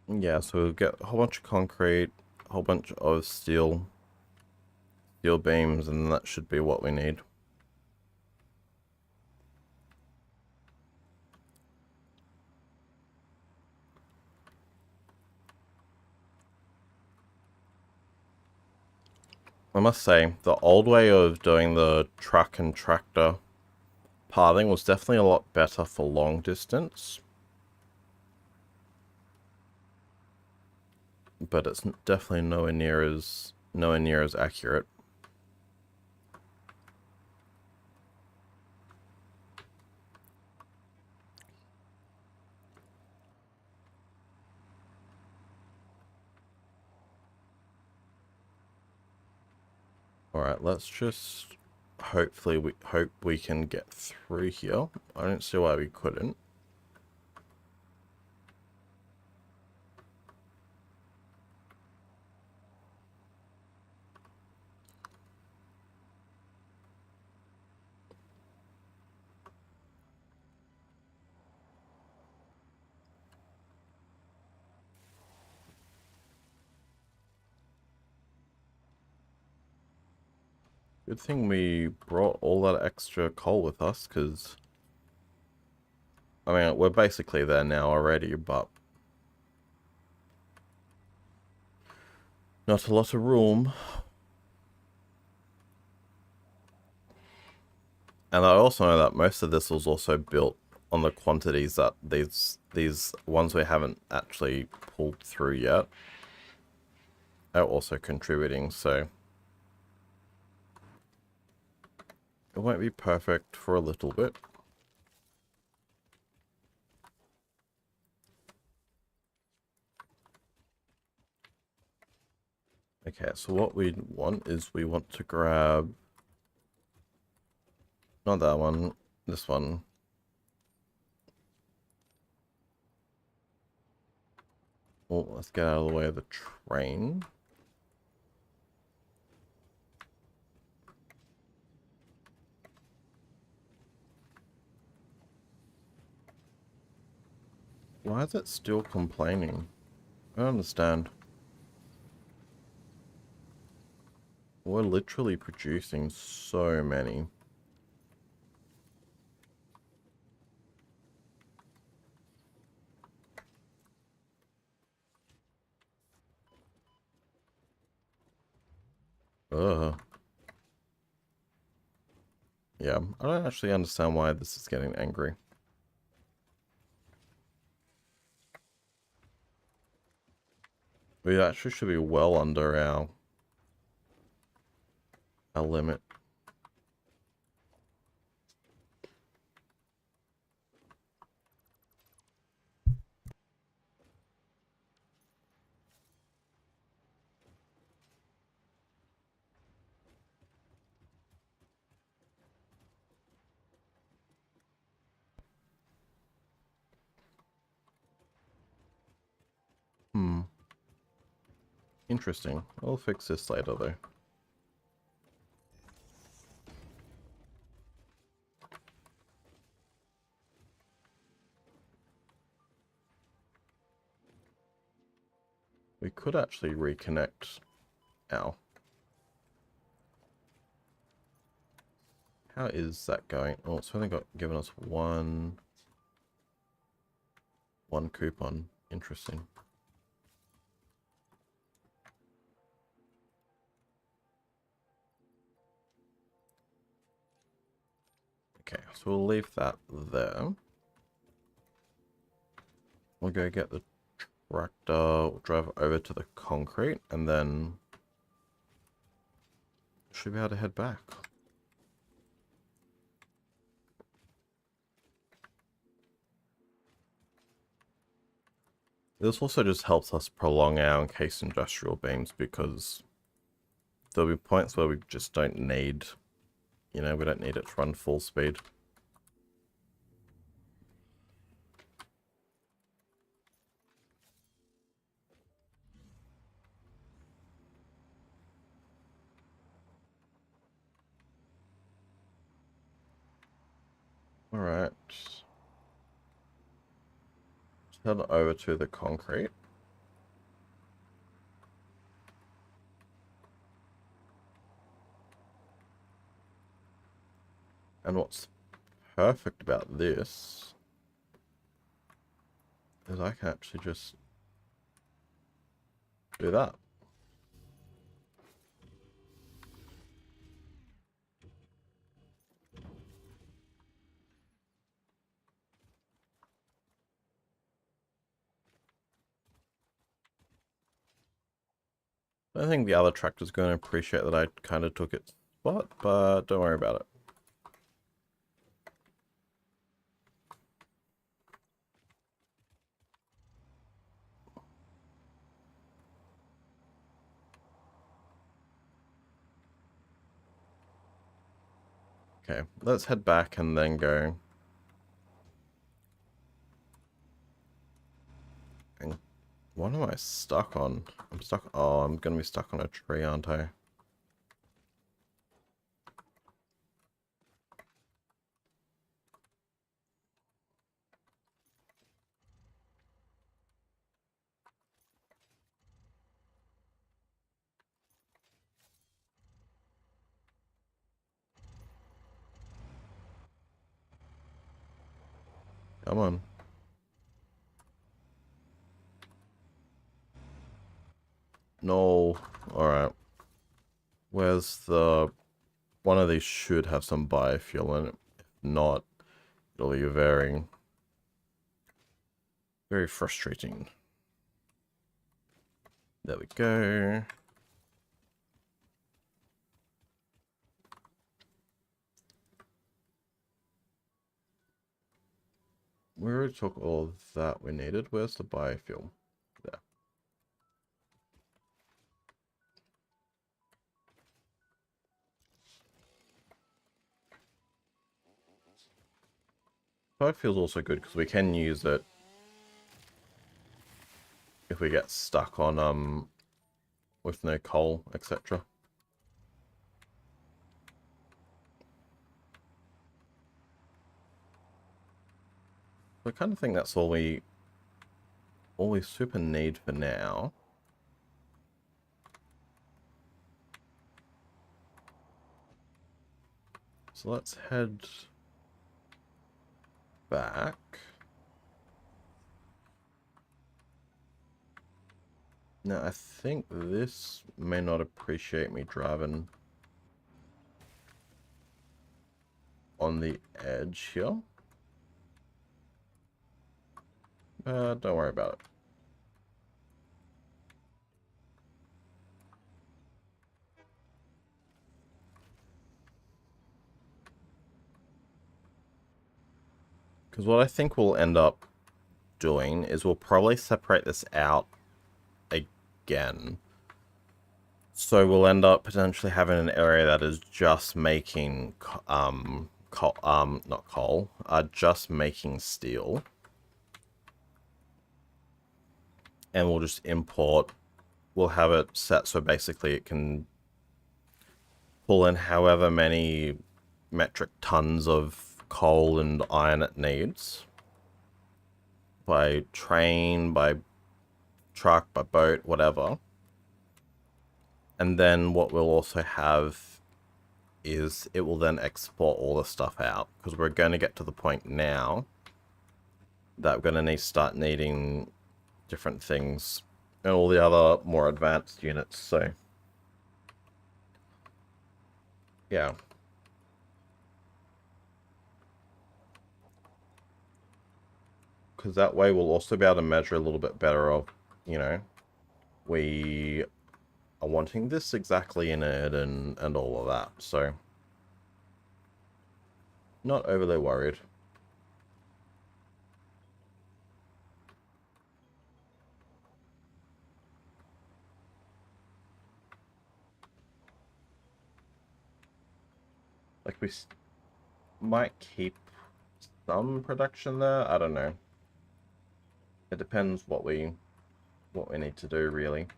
Yeah, so we'll get a whole bunch of concrete, a whole bunch of steel beams, and that should be what we need. I must say, the old way of doing the truck and tractor pathing was definitely a lot better for long distance. But it's definitely nowhere near as accurate. Alright, let's just hope we can get through here. I don't see why we couldn't. Good thing we brought all that extra coal with us, because I mean, we're basically there now already, but not a lot of room. And I also know that most of this was also built on the quantities that these ones we haven't actually pulled through yet are also contributing, so it won't be perfect for a little bit. Okay, so what we want is we want to grab, not that one, this one. Well, let's get out of the way of the train. Why is it still complaining? I don't understand. We're literally producing so many. Ugh. Yeah, I don't actually understand why this is getting angry. We actually should be well under our limit. Interesting. I'll fix this later though. We could actually reconnect. Ow. How is that going? Oh, it's only given us one 1 coupon. Interesting. Okay, so we'll leave that there. We'll go get the tractor, we'll drive over to the concrete, and then should be able to head back. This also just helps us prolong our encased industrial beams, because there'll be points where we just don't need, we don't need it to run full speed. Alright. Head over to the concrete. And what's perfect about this is I can actually just do that. I think the other tractor's going to appreciate that I kind of took its spot, but don't worry about it. Okay, let's head back and then go. And what am I stuck on? I'm stuck. Oh, I'm going to be stuck on a tree, aren't I? Come on. No. Alright. Where's the... One of these should have some biofuel in it. If not, it'll be very, very frustrating. There we go. We already took all of that we needed. Where's the biofuel? There. Biofuel's also good because we can use it if we get stuck on with no coal, etc. I kind of think that's all we super need for now. So let's head back. Now I think this may not appreciate me driving on the edge here. Don't worry about it. Because what I think we'll end up doing is we'll probably separate this out again. So we'll end up potentially having an area that is just making just making steel. And we'll just import, we'll have it set so basically it can pull in however many metric tons of coal and iron it needs. By train, by truck, by boat, whatever. And then what we'll also have is it will then export all the stuff out, because we're going to get to the point now that we're going to start needing different things and all the other more advanced units, so yeah. Because that way we'll also be able to measure a little bit better of, you know, we are wanting this exactly in it and all of that, so not overly worried. Like, we might keep some production there, I don't know. It depends what we need to do, really.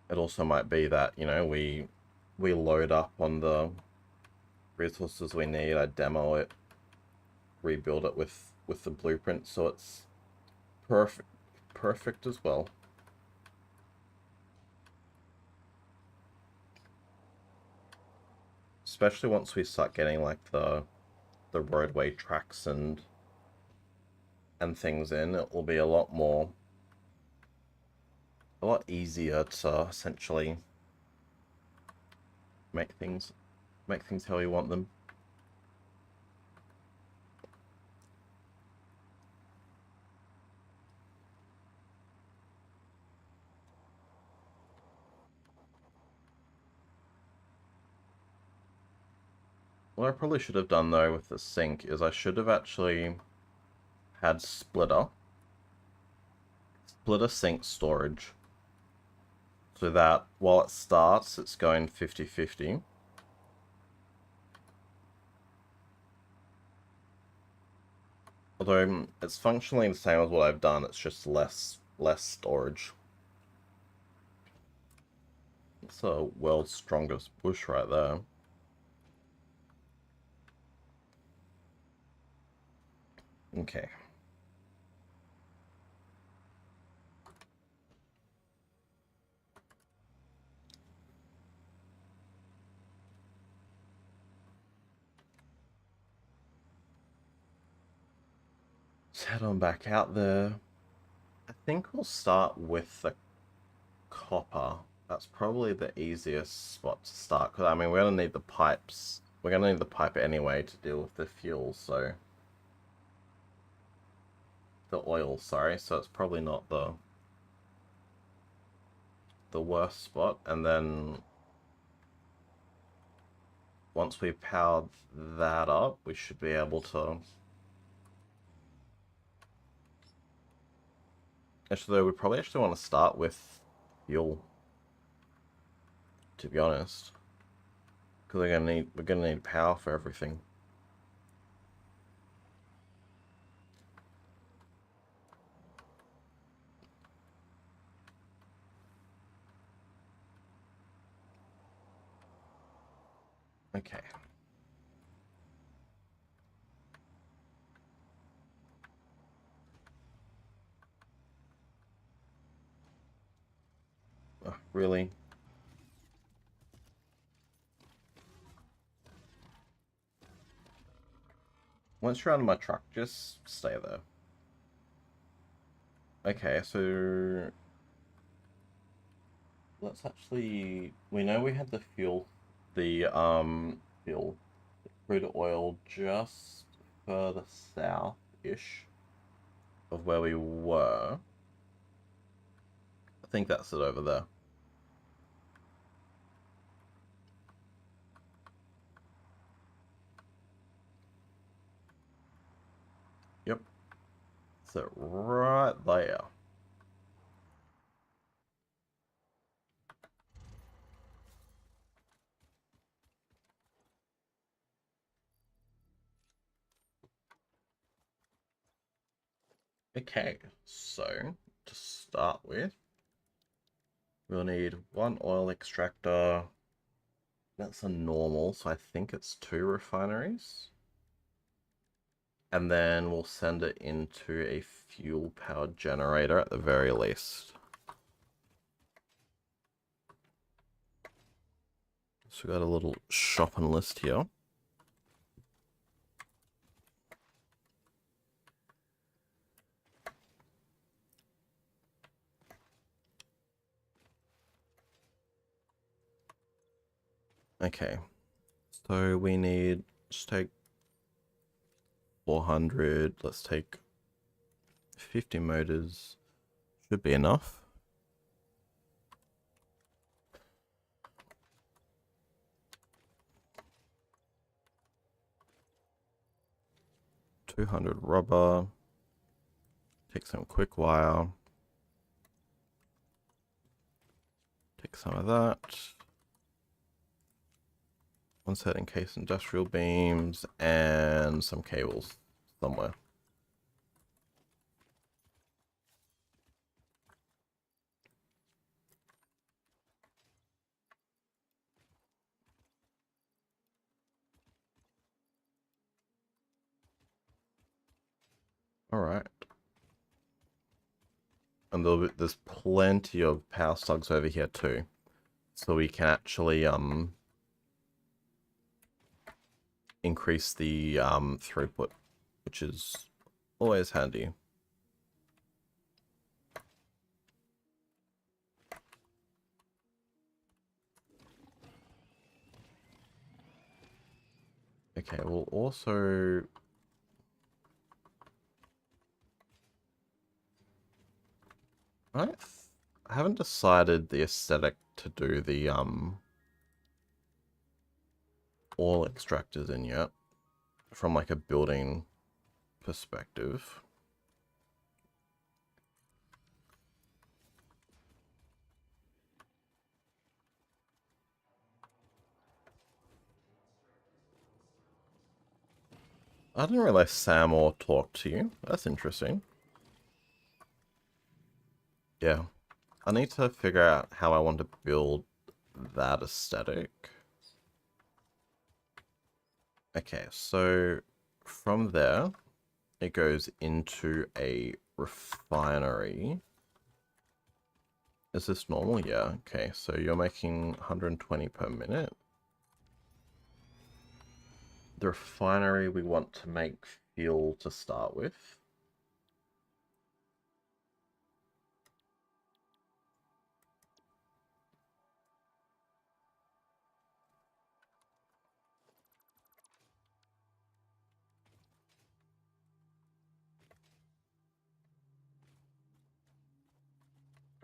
It also might be that, you know, we load up on the resources we need, I demo it, rebuild it with the blueprint, so it's perfect as well. Especially once we start getting like the roadway tracks and things in, it will be a lot easier to essentially make things how you want them. What I probably should have done though with the sink is I should have actually had splitter sink storage, so that while it starts it's going 50-50. Although it's functionally the same as what I've done, it's just less storage. It's the world's strongest bush right there. Okay. Let's head on back out there. I think we'll start with the copper. That's probably the easiest spot to start, because I mean we're gonna need the pipes. We're gonna need the pipe anyway to deal with the fuel, so the oil, sorry. So it's probably not the worst spot. And then once we've powered that up, we should be able to. Actually, though, we probably actually want to start with fuel, to be honest, because we're gonna need power for everything. Okay. Really? Once you're out of my truck, just stay there. Okay, so let's actually. We know we had the fuel, the fuel, crude oil just further south-ish of where we were. I think that's it over there. Yep. So right there. Okay, so to start with, we'll need one oil extractor. That's a normal, so I think it's 2 refineries. And then we'll send it into a fuel-powered generator at the very least. So we got a little shopping list here. Okay, so we need, let's take 400, let's take 50 motors, should be enough. $200 rubber, take some quick wire, take some of that. One set in case industrial beams and some cables somewhere. All right. And there's plenty of power slugs over here too. So we can actually increase the throughput, which is always handy. Okay, we'll also I haven't decided the aesthetic to do the oil extractors in yet, from like a building perspective. I didn't realize Sam or talked to you. That's interesting. Yeah. I need to figure out how I want to build that aesthetic. Okay, so from there, it goes into a refinery. Is this normal? Yeah, okay. So you're making 120 per minute. The refinery, we want to make fuel to start with.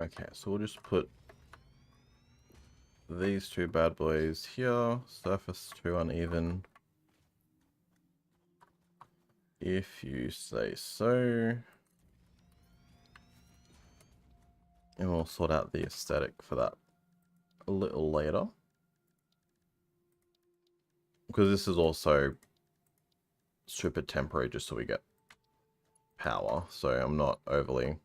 Okay, so we'll just put these two bad boys here. Surface too uneven. If you say so. And we'll sort out the aesthetic for that a little later. Because this is also super temporary just so we get power. So I'm not overly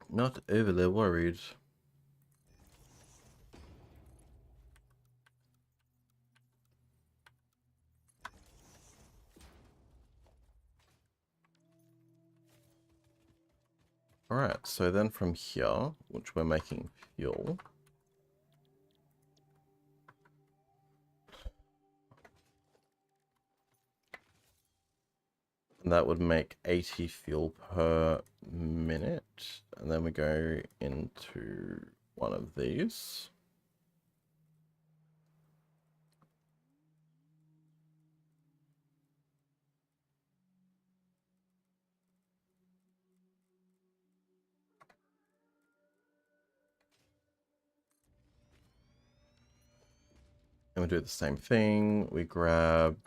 worried. Alright, so then from here, which we're making fuel. And that would make 80 fuel per minute. And then we go into one of these. And we do the same thing. We grab...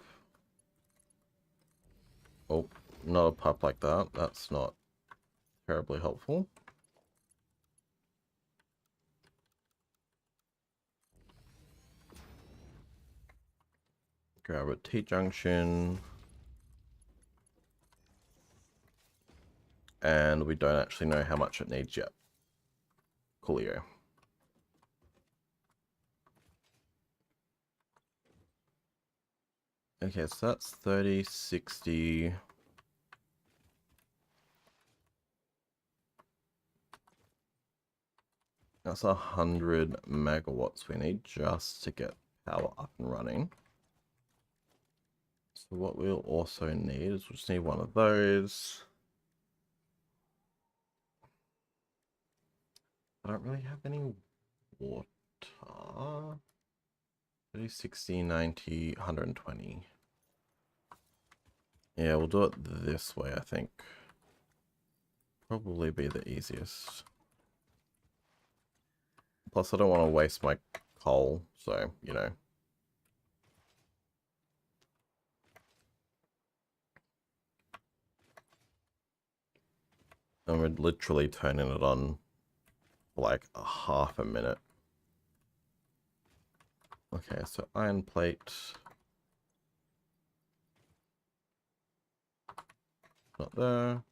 Oh, not a pipe like that. That's not terribly helpful. Grab a T-junction. And we don't actually know how much it needs yet. Coolio. Okay, so that's 30, 60... That's 100 megawatts we need just to get power up and running. So what we'll also need is we'll just need one of those. I don't really have any water. 30, 60, 90, 120. Yeah, we'll do it this way, I think. Probably be the easiest. Plus, I don't want to waste my coal, so, you know. And we're literally turning it on for like a half a minute. Okay, so iron plate. Not there.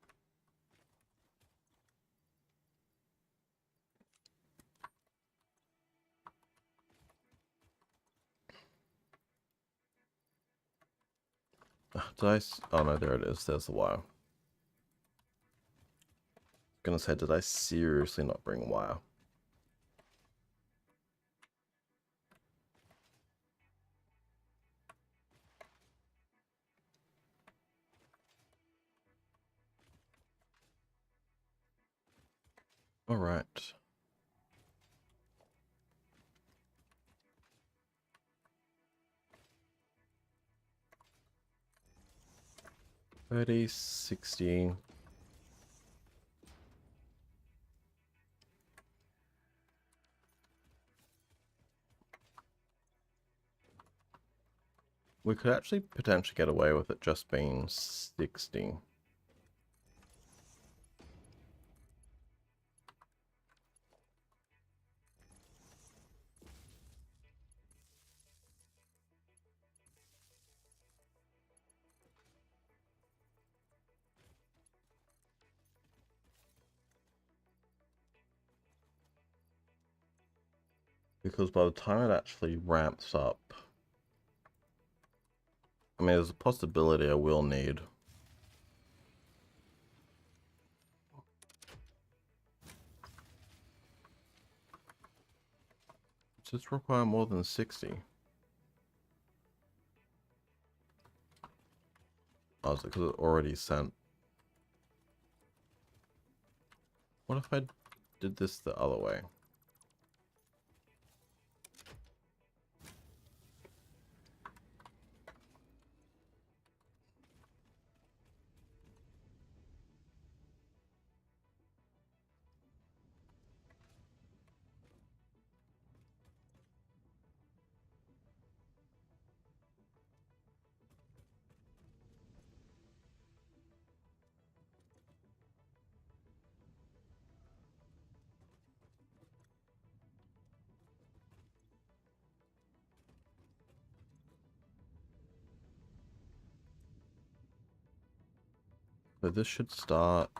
Oh no, there it is. There's the wire. Gonna say, did I seriously not bring wire? All right. $30.60. We could actually potentially get away with it just being 60. Because by the time it actually ramps up, I mean, there's a possibility I will need. Does this require more than 60? Oh, is it because it already sent? What if I did this the other way? So this should start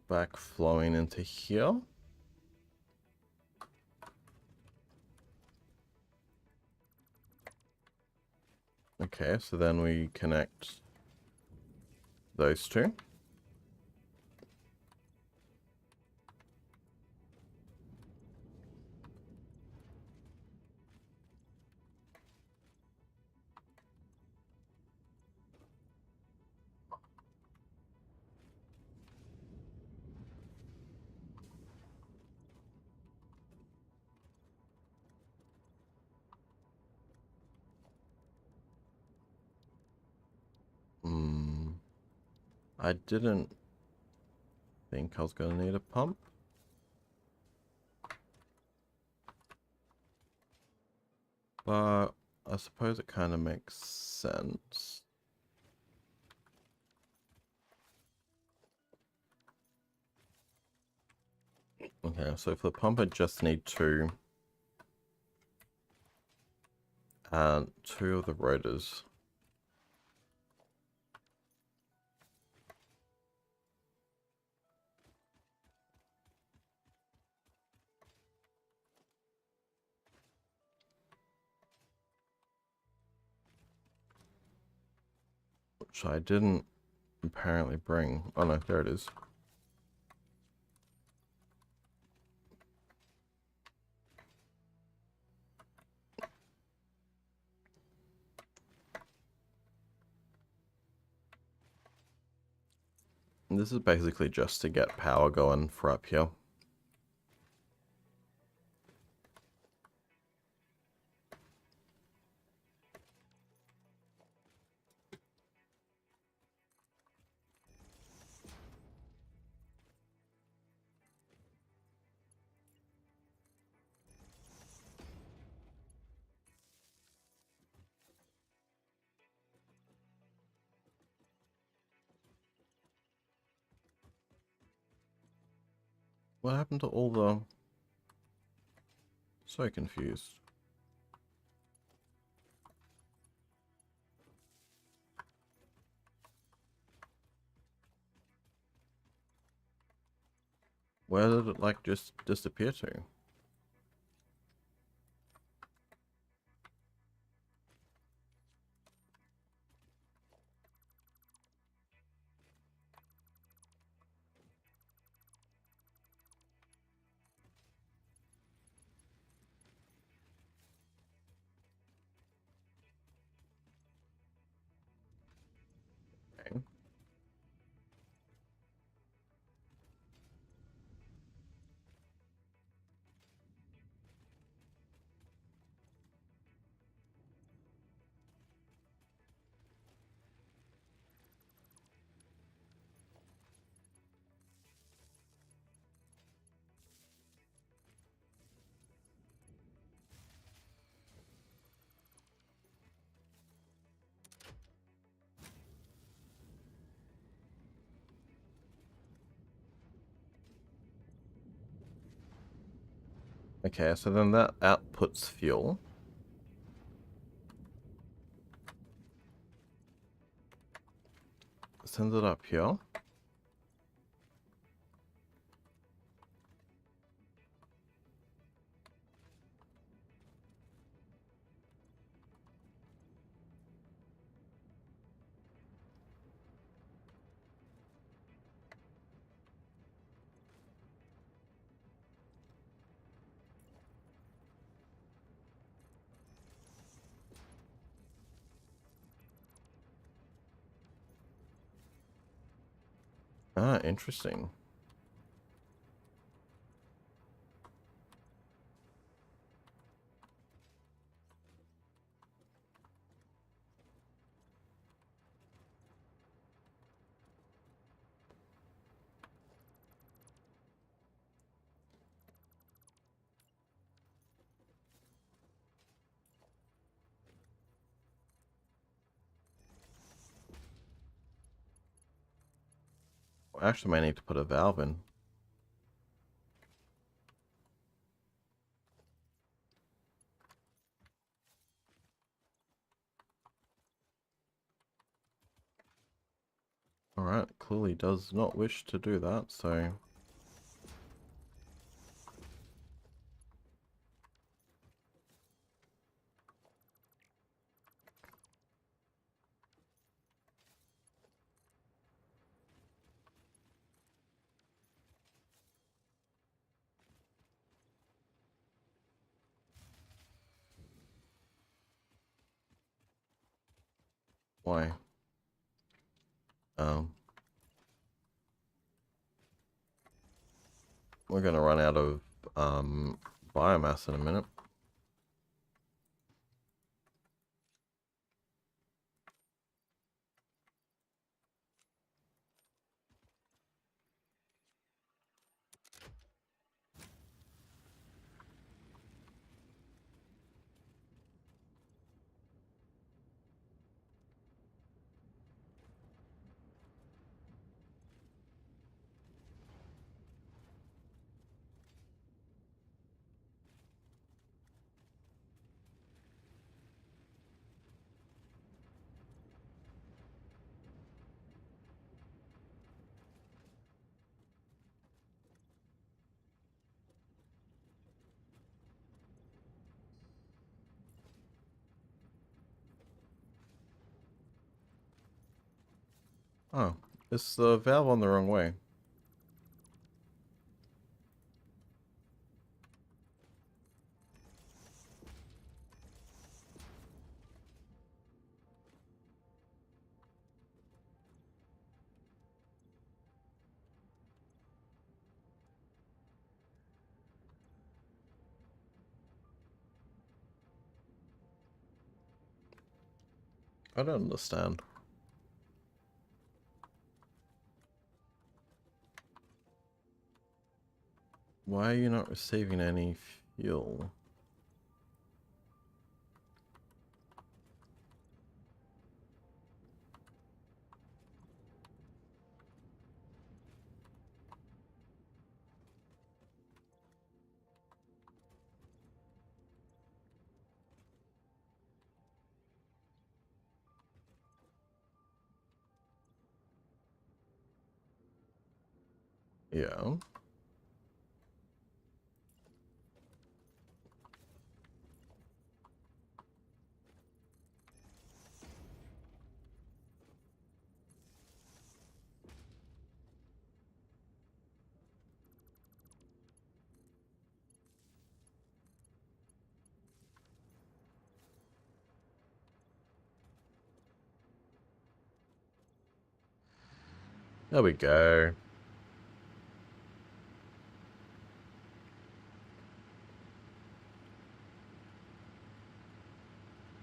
back flowing into here. Okay, so then we connect those two. I didn't think I was going to need a pump. But I suppose it kind of makes sense. Okay, so for the pump I just need two. And two of the rotors. Which I didn't apparently bring. Oh no, there it is. And this is basically just to get power going for up here. What happened to all the... So confused. Where did it like just disappear to? Okay. Okay, so then that outputs fuel. Sends it up here. Ah, interesting. I actually might need to put a valve in. Alright, clearly does not wish to do that, so... Why? Um... We're gonna run out of, biomass in a minute. Oh, it's the valve on the wrong way. I don't understand. Why are you not receiving any fuel? Yeah. There we go.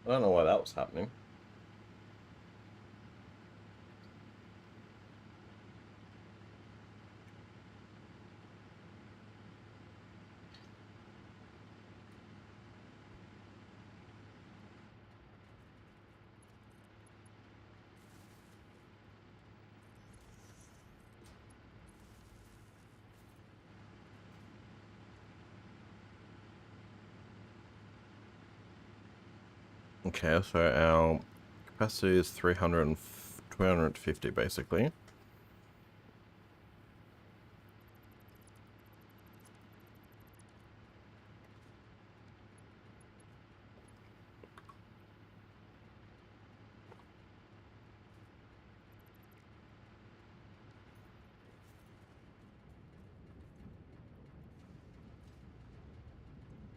I don't know why that was happening. Okay, so our capacity is 350 basically.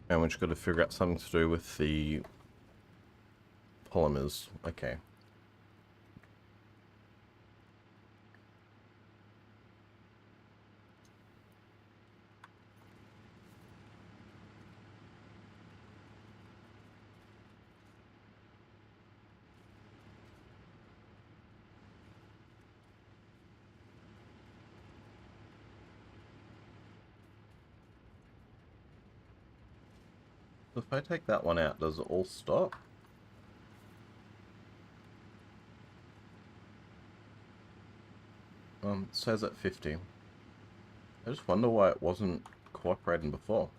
And we just got to figure out something to do with the polymers. Okay. So if I take that one out, does it all stop? It says at 50. I just wonder why it wasn't cooperating before.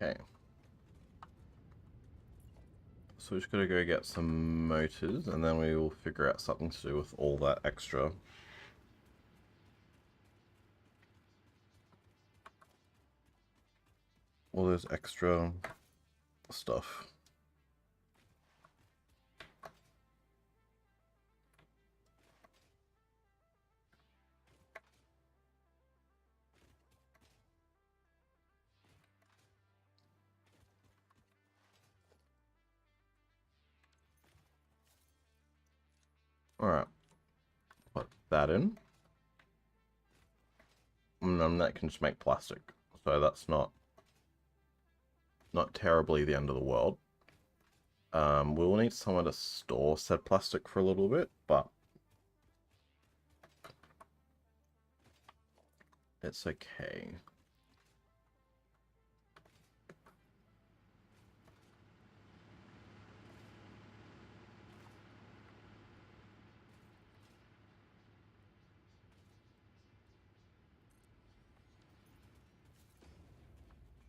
Okay. So we just gotta go get some motors, and then we will figure out something to do with all that extra. All those extra stuff. Alright. Put that in. And that can just make plastic. So that's not terribly the end of the world. We'll need somewhere to store said plastic for a little bit, but it's okay.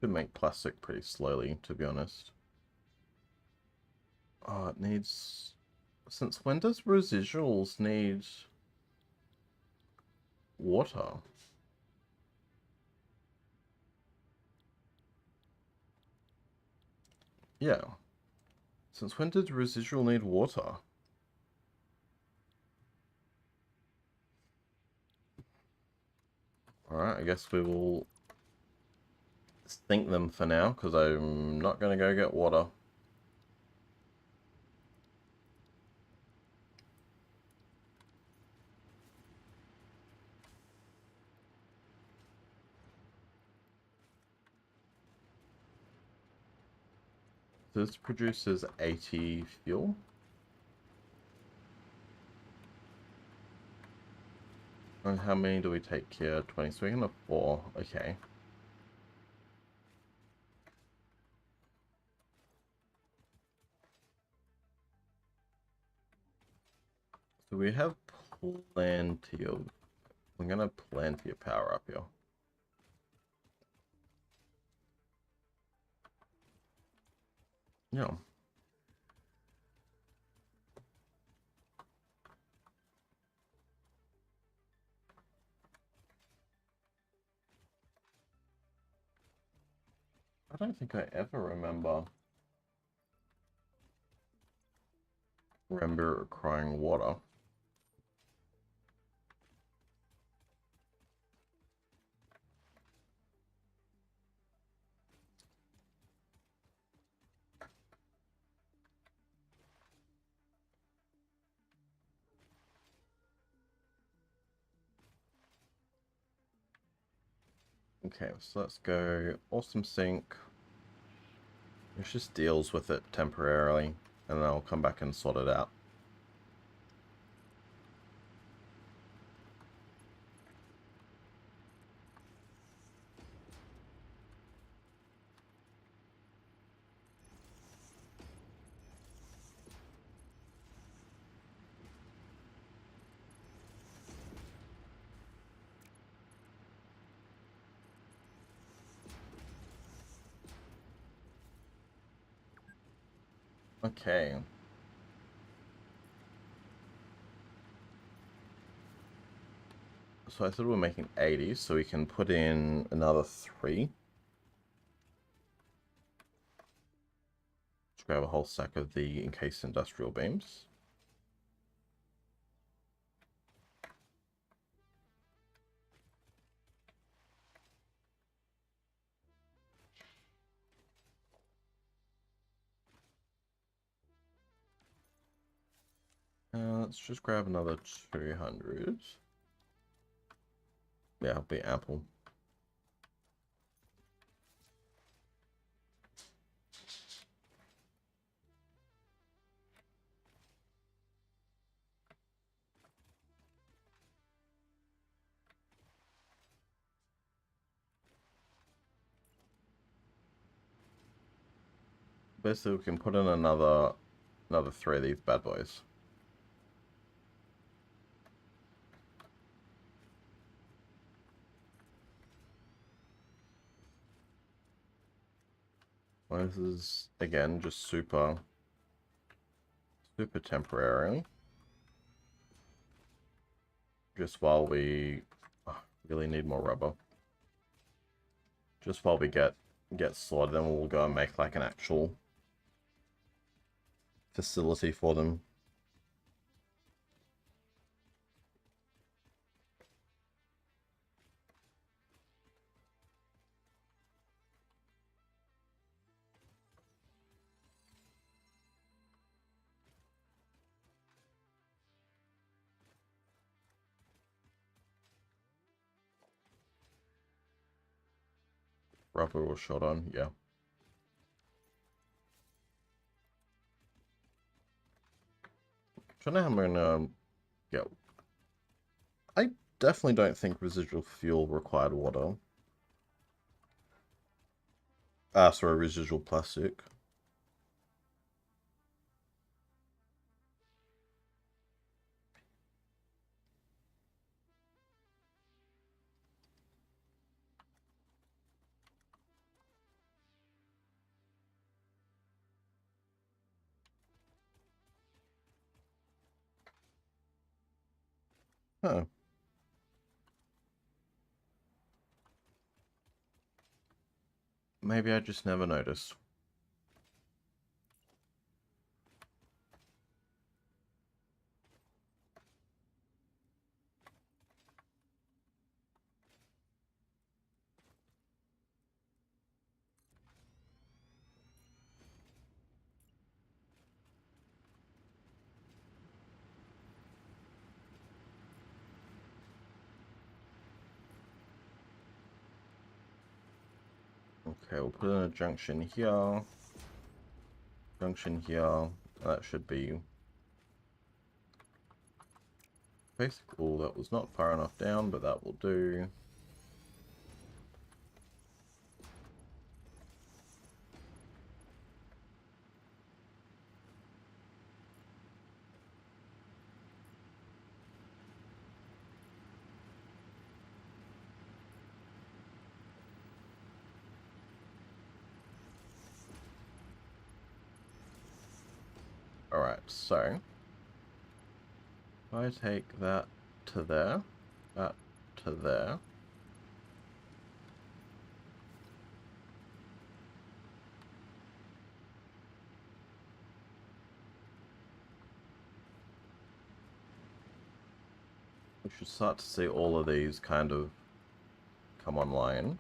Should make plastic pretty slowly, to be honest. Oh, it needs... Since when does residuals need water? Yeah. Since when did residual need water? Alright, I guess we will sink them for now, because I'm not going to go get water. This produces 80 fuel. And how many do we take here? 20, so we can have 4. Okay. So we have plenty of... I'm going to plenty of power up here. Yeah. I don't think I ever remember requiring water. Okay, so let's go awesome sink. It just deals with it temporarily, and then I'll come back and sort it out. Okay. So I said we're making 80, so we can put in another 3. Let's grab a whole stack of the encased industrial beams. Let's just grab another 200. Yeah, it'll be ample. Basically, we can put in another 3 of these bad boys. Well, this is, again, just super temporary. Just while we really need more rubber. Just while we get sorted, then we'll go and make like an actual facility for them. Rubber or shot on, yeah. Don't know how I'm gonna get. I definitely don't think residual fuel required water. Sorry, residual plastic. Huh. Maybe I just never noticed. Okay, we'll put in a junction here. Junction here. That should be basically. Oh, that was not far enough down, but that will do. Alright, so if I take that to there, that to there. We should start to see all of these kind of come online.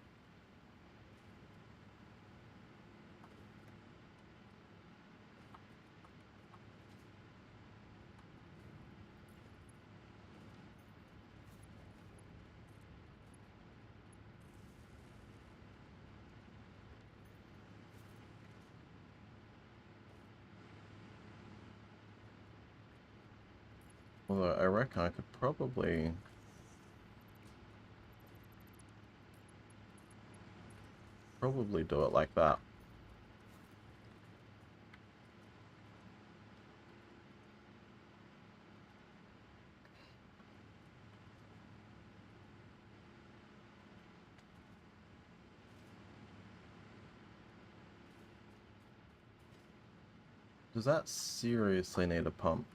Although I reckon I could probably do it like that. Does that seriously need a pump?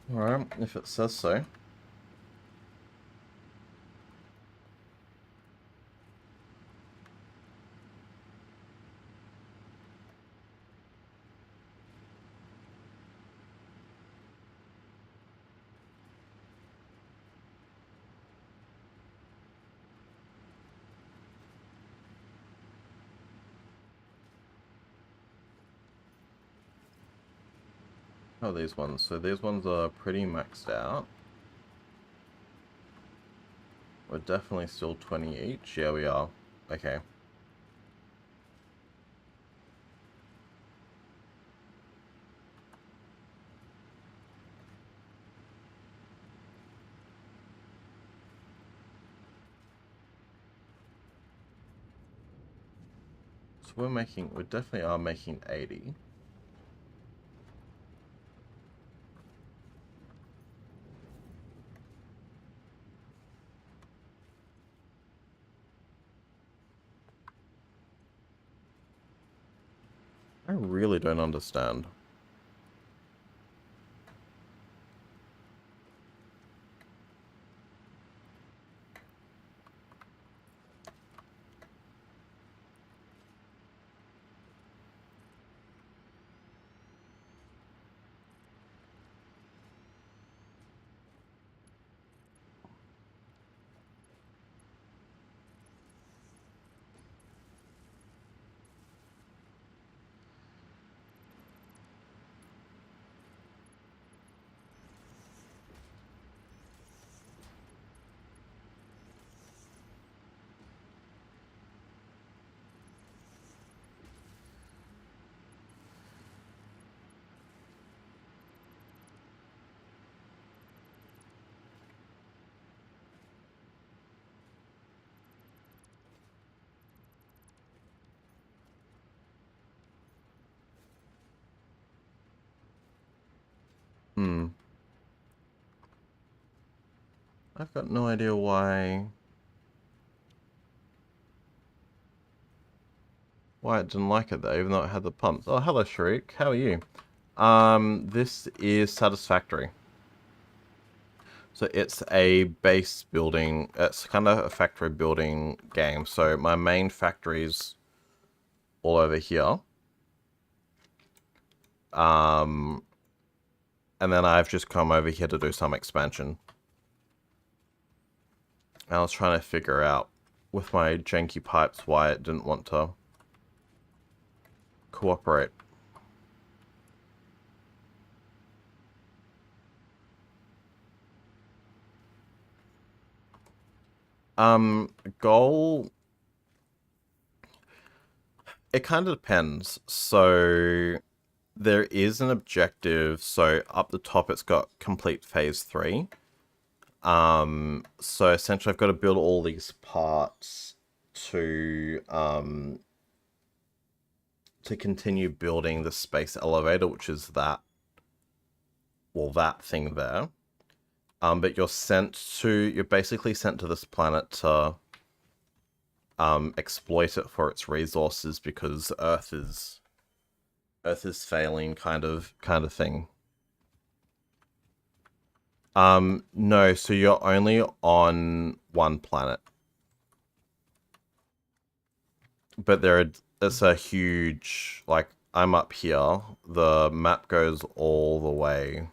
Alright, if it says so. Oh, these ones. So these ones are pretty maxed out. We're definitely still 20 each. Yeah, we are. Okay. So we definitely are making 80. I really don't understand. I've got no idea why it didn't like it though, even though it had the pumps. Oh, hello Shriek. How are you? This is Satisfactory. So it's a base building. It's kind of a factory building game. So my main factory's all over here. And then I've just come over here to do some expansion. I was trying to figure out with my janky pipes why it didn't want to cooperate. Goal... It kind of depends. So there is an objective. So up the top, it's got complete phase 3. So essentially I've got to build all these parts to continue building the space elevator, which is that, well, that thing there. But you're basically sent to this planet to exploit it for its resources because Earth is failing, kind of thing. No, so you're only on one planet. But it's a huge, like, I'm up here. The map goes all the way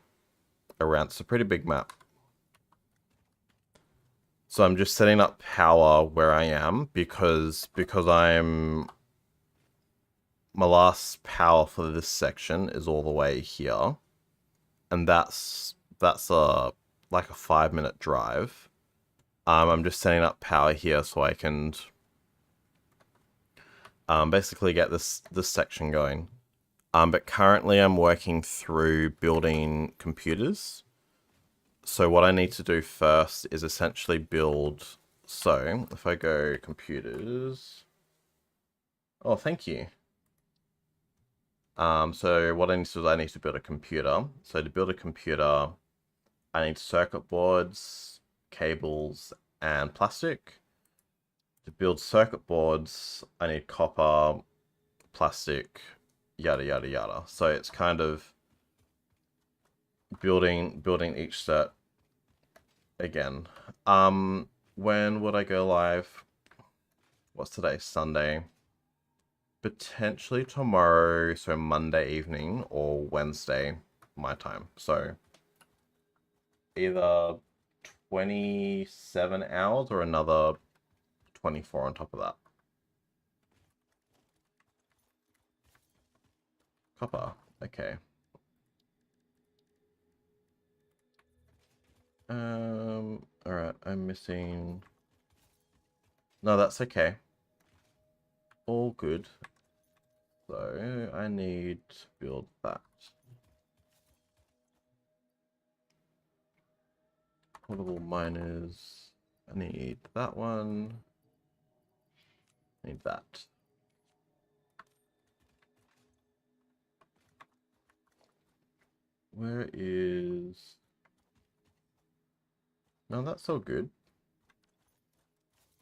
around. It's a pretty big map. So I'm just setting up power where I am because my last power for this section is all the way here. And that's like a 5-minute drive. I'm just setting up power here so I can basically get this section going. But currently I'm working through building computers. So what I need to do first is essentially build... So, if I go computers... Oh, thank you. So what I need to do is I need to build a computer. So to build a computer, I need circuit boards, cables, and plastic. To build circuit boards, I need copper, plastic, yada yada yada. So it's kind of building each set again. When would I go live? What's today? Sunday. Potentially tomorrow, so Monday evening or Wednesday my time. So either 27 hours or another 24 on top of that. Copper. Okay. Alright, I'm missing... No, that's okay. All good. So, I need to build that. Portable miners. I need that one. I need that. Where is... No, that's all good.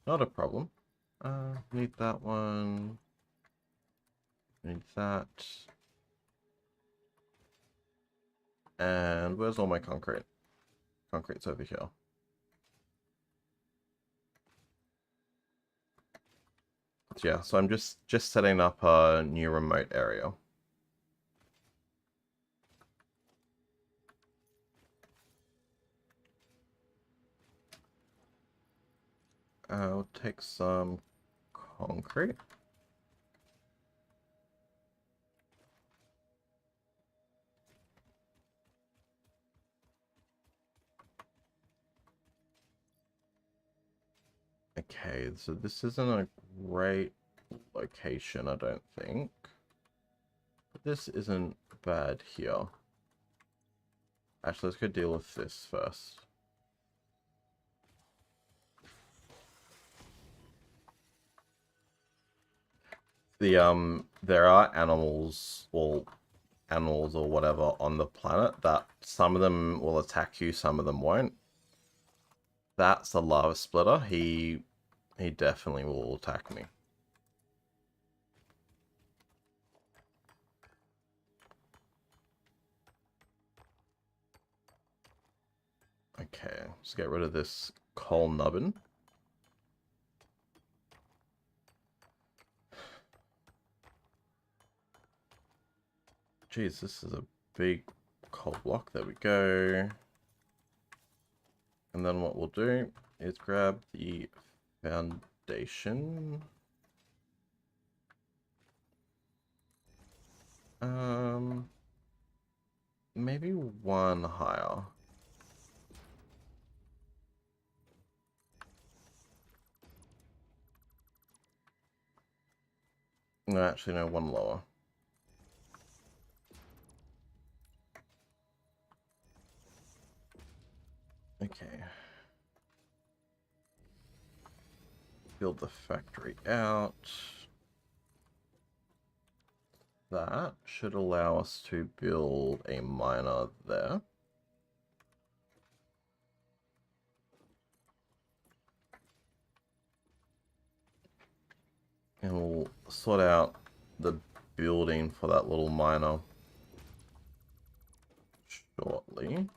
Not a problem. Need that one. Need that. And where's all my concrete? Concrete's over here. So yeah, so I'm just setting up a new remote area. I'll take some concrete. Okay, so this isn't a great location, I don't think. But this isn't bad here. Actually, let's go deal with this first. There are animals, or whatever on the planet that some of them will attack you, some of them won't. That's the lava splitter. He definitely will attack me. Okay, let's get rid of this coal nubbin. Jeez, this is a big coal block. There we go. And then what we'll do is grab the station. Maybe one higher. No, actually, no, one lower. Okay. Build the factory out. That should allow us to build a miner there. And we'll sort out the building for that little miner shortly.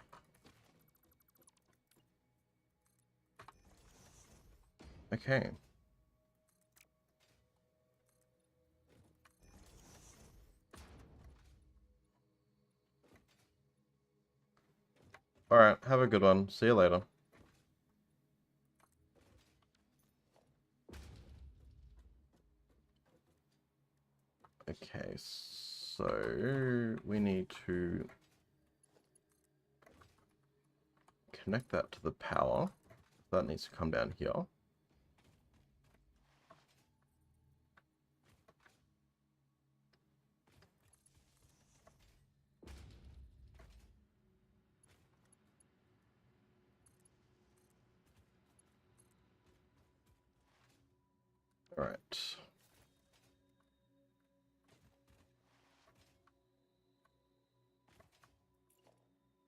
Okay. Alright, have a good one. See you later. Okay, so we need to connect that to the power. That needs to come down here. Alright.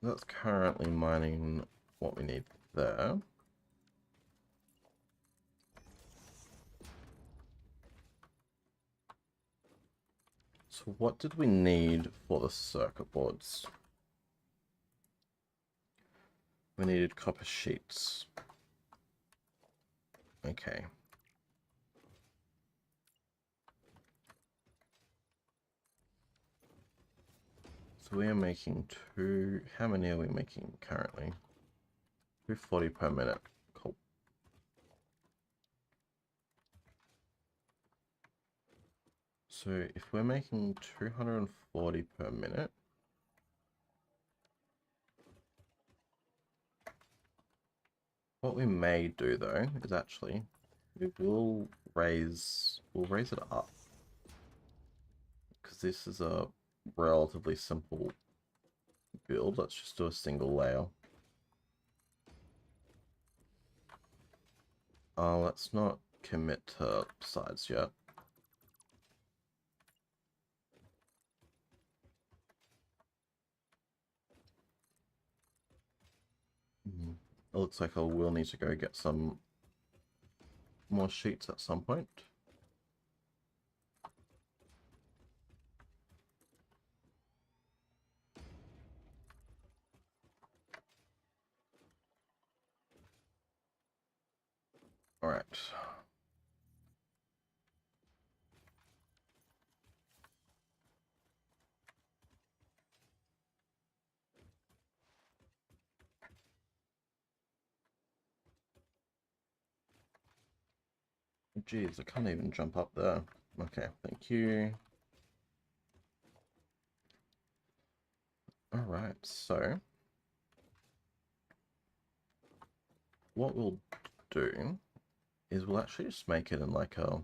That's currently mining what we need there. So what did we need for the circuit boards? We needed copper sheets. Okay. So we are making two... How many are we making currently? 240 per minute. Cool. So if we're making 240 per minute, what we may do though is actually we'll raise it up, because this is a relatively simple build. Let's just do a single layer. Let's not commit to sides yet. It looks like I will need to go get some more sheets at some point. All right. Jeez, I can't even jump up there. Okay, thank you. All right, so what we'll do is we'll actually just make it in like a...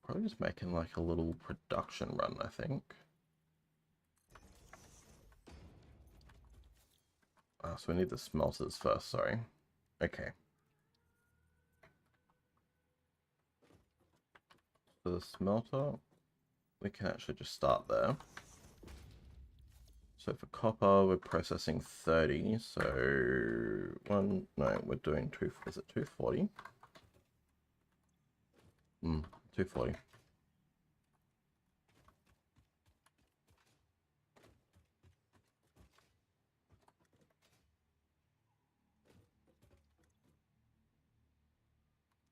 Probably just making like a little production run, I think. So we need the smelters first, sorry. Okay. For the smelter, we can actually just start there. So for copper, we're processing 30, so we're doing is it 240? 240.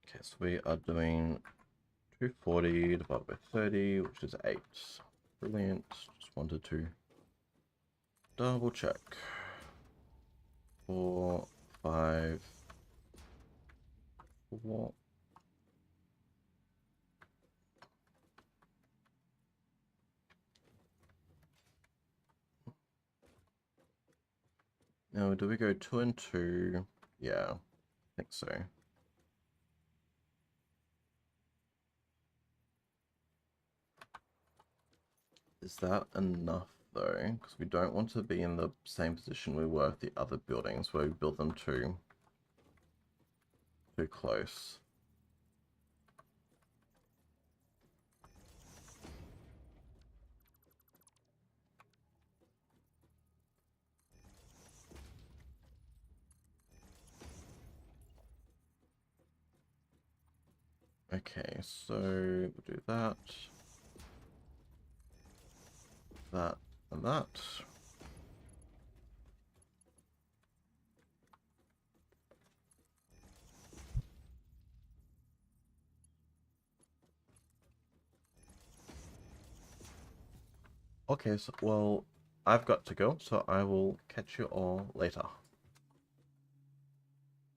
Okay, so we are doing 240 divided by 30, which is 8. Brilliant. Just wanted to double check. 4, 5, What? Now, do we go 2 and 2? Yeah, I think so. Is that enough though? Because we don't want to be in the same position we were with the other buildings where we built them too close. Okay, so we'll do that, that, and that. Okay, so, well, I've got to go, so I will catch you all later.